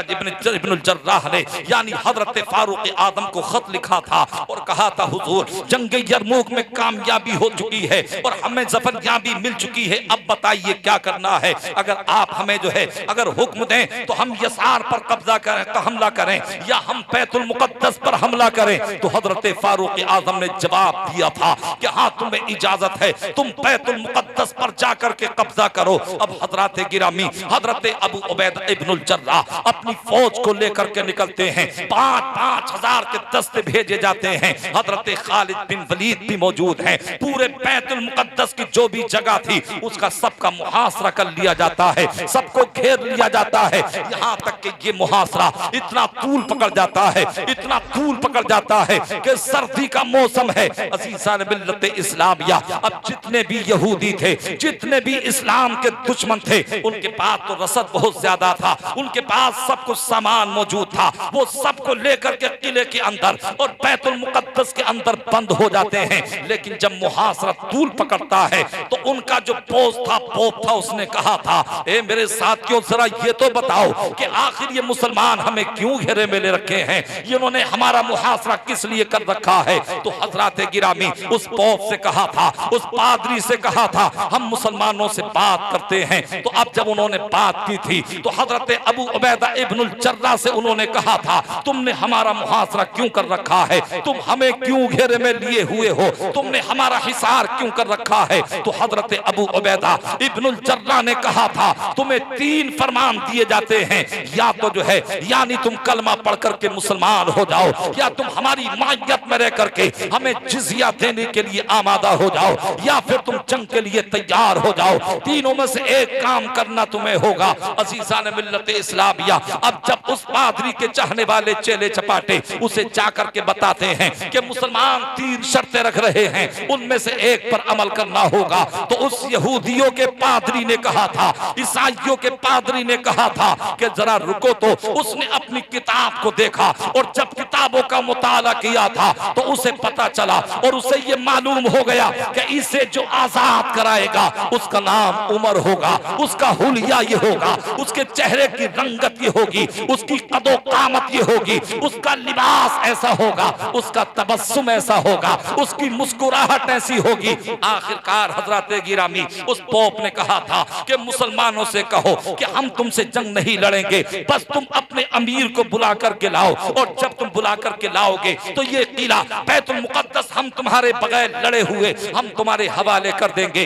इब्नुल जर्राह ने यानी हजरत फारूक आदम को खत लिखा था और कहा था, हुजूर जंगे यरमूक में कामयाबी हो चुकी है और हमें ज़फरयाबी मिल चुकी है, अब बताइए क्या करना है। अगर आप हमें जो है अगर हुक्म दें तो हम यसार पर कब्जा करें, हमला करें, या हम बैतुल मुक़द्दस पर हमला करें। तो हजरत फारूक आदम ने जवाब दिया था कि हाँ, तुम्हें इजाजत है, तुम बैतुल मुक़द्दस पर जाकर के कब्जा करो। अब हजरत गिरामी हजरत अबू उबैदा इब्नुल जर्राह अपनी फौज को लेकर के निकलते हैं, 5-5 हजार के दस्ते भेजे जाते हैं। हजरत खालिद बिन वलीद भी मौजूद हैं। पूरे बैतुल मुक़द्दस की जो भी जगह थी उसका सबका मुहासरा कर लिया जाता है, सबको घेर लिया जाता है। यहाँ तक कि ये मुहासरा इतना तूल पकड़ जाता है, इतना तूल पकड़ जाता है कि सर्दी का मौसम है। अज़ीज़ान मिल्लत इस्लामिया, अब जितने भी यहूदी थे, जितने भी इस्लाम के के दुश्मन थे, उनके पास तो रसद बहुत ज्यादा था, उनके पास सब कुछ सामान मौजूद था, वो सबको लेकर के किले के अंदर और बैतुल मुकद्दस के अंदर बंद हो जाते हैं। लेकिन जब मुहासरा तूल पकड़ता है तो उनका जो पोप था उसने कहा था, ए मेरे साथियों जरा ये तो बताओ कि आखिर ये मुसलमान हमें क्यों घेरे में ले रखे हैं, इन्होंने हमारा मुहासरा किस लिए कर रखा है। तो हजरत गिरामी उस पोप से कहा था, उस पादरी से कहा था, हम मुसलमानों से बात करते हैं। तो अब जब उन्होंने बात की थी तो हजरत अबू उबैदा इब्नुल जर्राह से उन्होंने कहा था, तुमने हमारा मुहासरा क्यों कर रखा है, तुम हमें क्यों घेरे में लिए हुए हो, तुमने हमारा हिसार क्यों कर रखा है। तो हजरत अबू उबैदा इब्नुल जर्राह ने कहा था, तुम्हें 3 फरमान दिए जाते हैं, या तो जो है यानी तुम कलमा पढ़ करके मुसलमान हो जाओ, या तुम हमारी मायत में रह करके हमें जिजिया देने के लिए आमादा हो जाओ, या फिर तुम जंग के लिए तैयार हो जाओ। तीनों में से एक काम करना तुम्हें होगा। अजीज़ान मिल्लत इस्लामिया, अब जब उस पादरी के चाहने वाले चेले चपाटे उसे जाकर के बताते हैं कि मुसलमान 3 शर्तें रख रहे हैं, उनमें से एक पर अमल करना होगा, तो उस यहूदियों के पादरी ने कहा था, ईसाइयों के पादरी ने कहा था कि जरा रुको। तो उसने अपनी किताब को देखा और जब किताबों का मुताला किया था तो उसे पता चला और उसे ये मालूम हो गया कि इसे जो आजाद कराएगा उसका नाम उमर होगा, उसका हुलिया ये होगा, उसके चेहरे की रंगत ये होगी, उसकी कदो कामत ये होगी, उसका लिबास ऐसा होगा, उसका तबस्सुम ऐसा होगा, उसकी मुस्कुराहट ऐसी होगी। आखिरकार हजरत गिरामी उस पोप ने कहा था कि मुसलमानों से कहो कि हम तुमसे जंग नहीं लड़ेंगे, बस तुम अपने अमीर को बुला करके लाओ, और जब तुम बुला करके लाओगे तो ये किला बैतुल मुकद्दस हम तुम्हारे बगैर लड़े हुए हम तुम्हारे हवाले कर देंगे,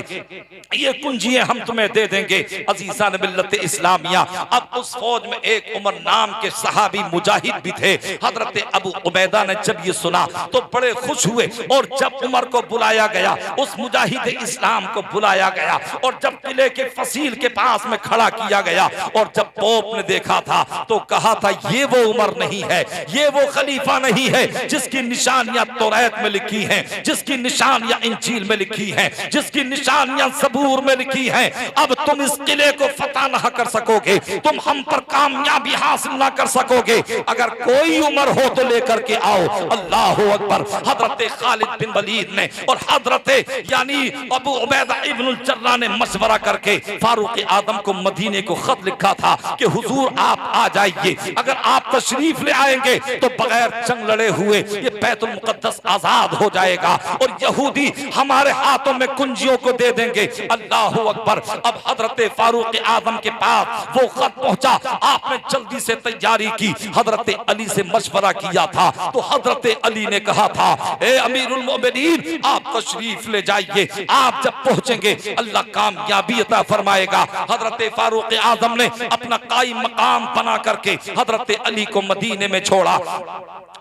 ये कुंजियां हम तुम्हें दे देंगे। अजीज़ान मिल्लत इस्लामिया, अब उस फौज में एक उमर नाम के सहाबी मुजाहिद भी थे। हजरत अबू उबैदा ने जब ये सुना तो बड़े खुश हुए, और जब उमर को बुलाया गया, उस मुजाहिद इस्लाम को बुलाया गया, और जब किले के फसील के पास में खड़ा किया गया, और जब पोप ने देखा था तो कहा था, ये वो उमर नहीं है, ये वो खलीफा नहीं है जिसकी निशानियां तौरात में लिखी हैं, जिसकी निशानियां इंजील में लिखी हैं, जिसकी निशानियां सबूर में लिखी हैं। अब तुम इस किले को फतह ना कर सकोगे, तुम हम पर कामयाबी हासिल ना कर सकोगे, अगर कोई उमर हो तो लेकर के आओ। अल्लाह अकबर। हजरत खालिद बिन वलीद ने और हजरत यानी अबू उबैदा इब्नुल जर्राह ने मशवरा करके फारूक आदम को मदीने को खत लिखा था कि हुजूर आप आ जाइए, अगर आप तशरीफ ले आएंगे तो बगैर जंग लड़े हुए ये बैतुल मुकद्दस आजाद हो जाएगा और यहूदी हमारे हाथों में कुंजियों को दे देंगे। अल्लाह अकबर। अब हजरत फारूक आदम के पास वो खत पहुंचा, आपने जल्दी से तैयारी की, हजरत अली से मशवरा किया था, तो हजरत अली ने कहा था, ए अमीरुल मोमिनीन आप तशरीफ ले जाइए, आप जब पहुंचेंगे अल्लाह कामयाबी अता फरमाएगा। हजरत फारूक आदम ने अपना कायम मकाम बना करके हजरत अली को मदीने में छोड़ा,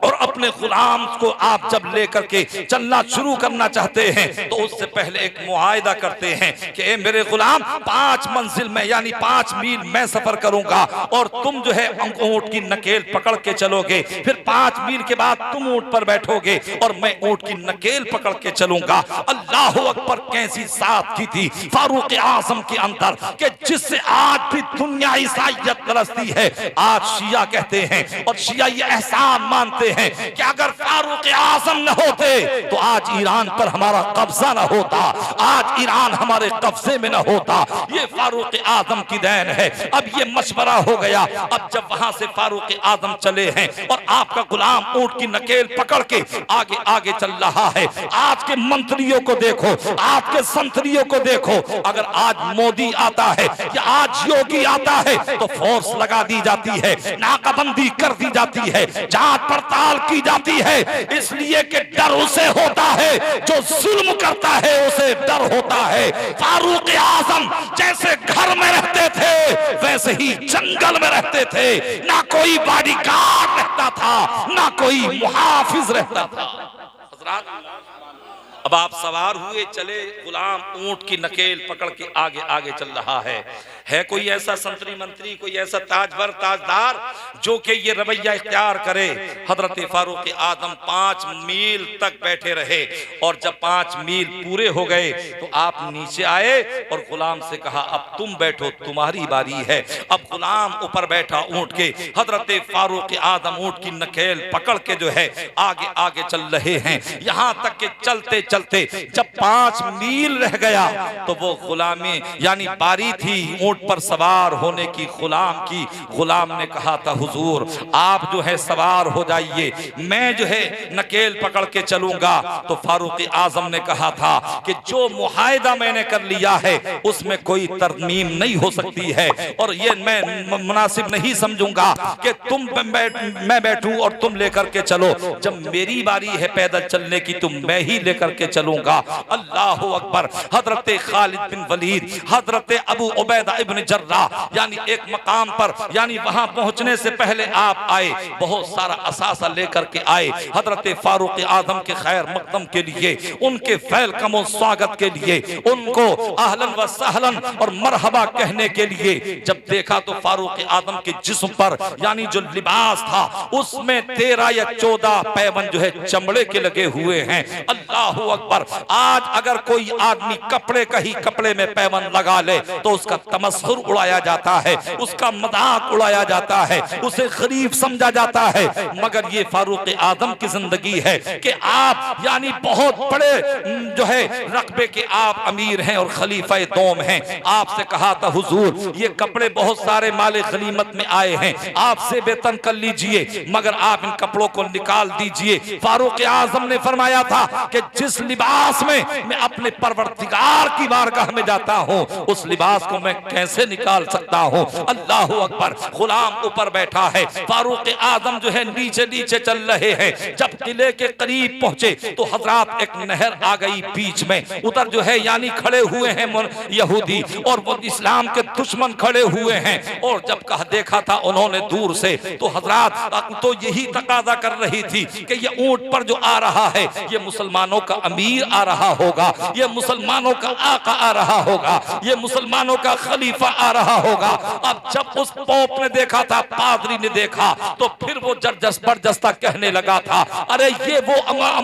और अपने गुलाम को आप जब लेकर के चलना शुरू करना चाहते हैं तो उससे पहले एक मुआहिदा करते हैं कि ए मेरे गुलाम 5 मंजिल में यानी 5 मील मैं सफर करूंगा, और तुम जो है ऊंट की नकेल पकड़ के चलोगे, फिर 5 मील के बाद तुम ऊंट पर बैठोगे और मैं ऊंट की नकेल पकड़ के चलूंगा। अल्लाह अकबर। कैसी साथ की थी फारूक आजम के अंदर कि जिससे आज भी दुनिया ईसाईयत परस्ती है। आज शिया कहते हैं और शिया ये एहसान मानते हैं कि अगर फारूक आजम न होते तो आज ईरान पर हमारा कब्जा न होता, आज ईरान हमारे कब्जे में न होता, ये फारूक आजम की देन है। अब ये मशवरा हो गया। अब जब वहां से फारूक आजम चले हैं और आपका गुलाम ऊंट की नकेल पकड़ के आगे आगे चल रहा है, आज के मंत्रियों को देखो, आज के संतरियों को देखो, अगर आज मोदी आता है या आज योगी आता है तो फोर्स लगा दी जाती है, नाकाबंदी कर दी जाती है, जांच पड़ताल की जाती है, इसलिए कि डर उसे होता है जो जुल्म करता है, उसे डर होता है। फारूक आजम जैसे घर में रहते थे वैसे ही जंगल में रहते थे, ना कोई बॉडीगार्ड रहता था ना कोई मुहाफिज रहता था। अब आप सवार हुए, चले, गुलाम ऊंट की नकेल पकड़ के आगे आगे चल रहा है। है कोई ऐसा संतरी मंत्री, कोई ऐसा ताजवर ताजदार जो कि ये रवैया इख्तियार करे? हजरत फारूक आदम 5 मील तक बैठे रहे और जब 5 मील पूरे हो गए तो आप नीचे आए और गुलाम से कहा अब तुम बैठो, तुम्हारी बारी है। अब गुलाम ऊपर बैठा ऊंट के, हजरत फारूक आदम ऊंट की नकेल पकड़ के जो है आगे आगे चल रहे हैं। यहां तक के चलते चलते जब 5 मील रह गया तो वो गुलामी यानी बारी थी ऊंट पर सवार होने की गुलाम की। गुलाम ने कहा था हुजूर आप जो है सवार हो जाइए, मैं जो है नकेल पकड़ के चलूंगा। तो फारूक आजम ने कहा था कि जो मुआहिदा मैंने कर लिया है उसमें कोई तरमीम नहीं हो सकती है और ये मैं मुनासिब नहीं समझूंगा कि मैं बैठूं और तुम लेकर के चलो। जब मेरी बारी है पैदल चलने की तो मैं ही लेकर के चलूंगा। अल्लाह अकबर। हजरत खालिद बिन वलीद, हजरत अबू उबैदा इब्न जर्राह यानी एक मकाम पर यानी वहां पहुंचने से पहले आप आए, बहुत सारा असासा लेकर के आए हजरत फारूक आजम के खैर मकदम के लिए, उनके वेलकम और स्वागत के लिए, उनको अहलन व सहलन और मरहबा कहने के लिए। जब देखा तो फारूक आजम के जिस्म पर यानी जो लिबास था उसमें 13 या 14 पैबंद जो है चमड़े के लगे हुए हैं। अल्लाह अकबर। आज अगर कोई आदमी कपड़े का ही कपड़े में पैबंद लगा ले तो उसका तमस्खुर उड़ाया जाता है, उसका मजाक उड़ाया जाता है, उसे गरीब समझा जाता है। मगर ये फारूक आजम की जिंदगी है कि आप यानी बहुत बड़े जो है रकबे के आप अमीर हैं और खलीफा दोम हैं। आपसे कहा था हुजूर ये कपड़े बहुत सारे माले गनीमत में आए हैं, आपसे वेतन कर लीजिए मगर आप इन कपड़ों को निकाल दीजिए। फारूक आजम ने फरमाया था कि जिस लिबास में मैं अपने परवरदिगार की बारगाह में जाता हूं उस लिबास को मैं कैसे निकाल सकता हूं। अल्लाह अकबर। गुलाम ऊपर बैठा है, फारूक आजम जो है नीचे नीचे चल रहे हैं। जब किले के करीब पहुंचे तो हजरात एक नहर आ गई बीच में, उधर जो है यानी खड़े हुए हैं यहूदी और वो इस्लाम के दुश्मन खड़े हुए हैं। और जब कहा देखा था उन्होंने दूर से तो हजरात तो यही तकाजा कर रही थी कि ये ऊंट पर जो आ रहा है ये मुसलमानों का अमीर आ रहा होगा, ये मुसलमानों का आका आ रहा होगा, ये मुसलमानों का खलीफा आ रहा होगा। अब जब उस पोप ने देखा था, पादरी ने देखा तो फिर वो जबरदस्ता कहने लगा था अरे ये वो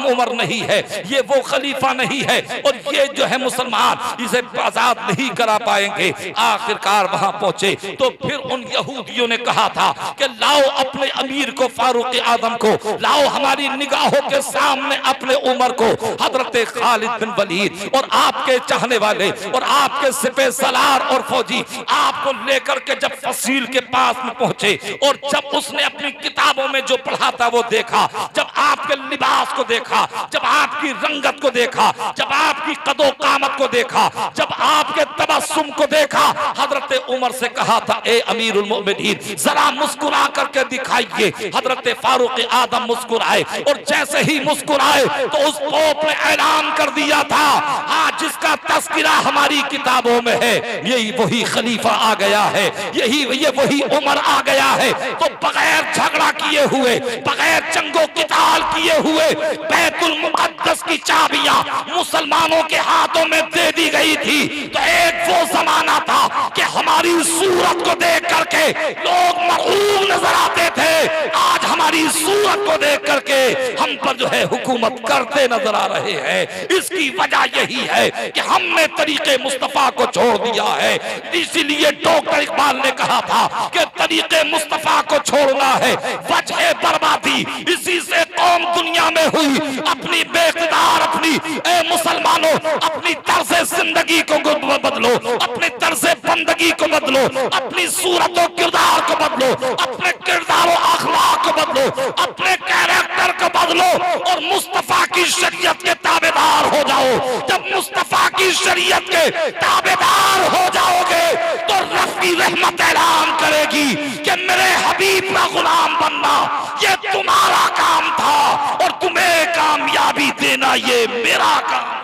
उमर नहीं है, ये वो खलीफा नहीं है और ये जो है मुसलमान इसे आजाद नहीं करा पाएंगे। आखिरकार वहां पहुंचे तो फिर उन यहूदियों ने कहा था कि लाओ अपने अमीर को, फारूक आजम को लाओ हमारी निगाहों के सामने अपने उमर को। हजरत खालिद बिन वलीद और आपके चाहने वाले और आपके सिपह सलार और फौजी आपको लेकर के जब फसील के पास में पहुंचे और जब उसने अपनी किताबों में जो पढ़ा था वो देखा, जब आपके लिबास को देखा, जब आपकी रंगत को देखा, जब आपकी कदो कामत को देखा, जब आपके तबस्सुम को देखा, हजरत उमर से कहा था ए अमीरुल मोमिनीन जरा मुस्कुरा करके दिखाइए। हजरत फारूक आदम मुस्कुराए और जैसे ही मुस्कुराए तो उस पोप ने ऐलान कर दिया था आज जिसका तस्किरा हमारी किताबों में है यही वही खलीफा आ गया है, ये वही उमर आ गया है। तो बगैर झगड़ा किए हुए, बगैर जंगो किताल किए हुए बैतुल मुक़द्दस की चाबियां मुसलमानों के हाथों में दे दी गई थी। तो एक वो जमाना था कि हमारी सूरत को देख करके लोग मरऊब नजर आते थे, आज हमारी सूरत को देख करके हम पर जो है हुकूमत करते नजर आ रहे हैं। इसकी वजह यही है कि हमने तरीके मुस्तफा को छोड़ दिया है। इसीलिए डॉक्टर इकबाल ने कहा था कि तरीके मुस्तफा को छोड़ना है वजह बर्बादी, इसी से कौम दुनिया में हुई अपनी बेकदार। अपनी ए मुसलमानों अपनी तर्ज जिंदगी को बदलो, अपने तर्ज बंदगी को बदलो, अपनी सूरत और किरदार को बदलो, अपने किरदार और अखलाक को बदलो, अपने कैरेक्टर को बदलो और मुस्तफा की शरीयत के ताबेदार हो जाओ। जब मुस्तफा की शरीयत के ताबेदार हो जाओगे तो रब की रहमत ऐलान करेगी कि मेरे हबीब का गुलाम बनना ये तुम्हारा काम था और तुम्हें कामयाबी देना ये मेरा काम है।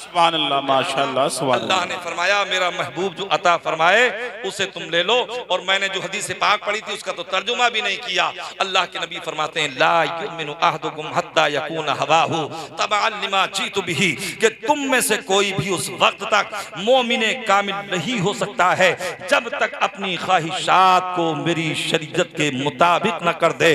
सुभान अल्लाह, माशाअल्लाह, सुभान अल्लाह ने फरमाया मेरा महबूब जो अता फरमाए उसे तुम ले लो। और मैंने जो हदीस पाक पढ़ी थी उसका तो तर्जुमा भी नहीं किया। अल्लाह के नबी फरमाते हैं ला युमिनु अहदुकुम हत्ता यकून हवाहु तबअन लिमा जीतु बिही, कि तुम में से कोई भी उस वक्त तक मोमिने कामिल नहीं हो सकता है जब तक अपनी ख्वाहिशात को मेरी शरीयत के मुताबिक न कर दे।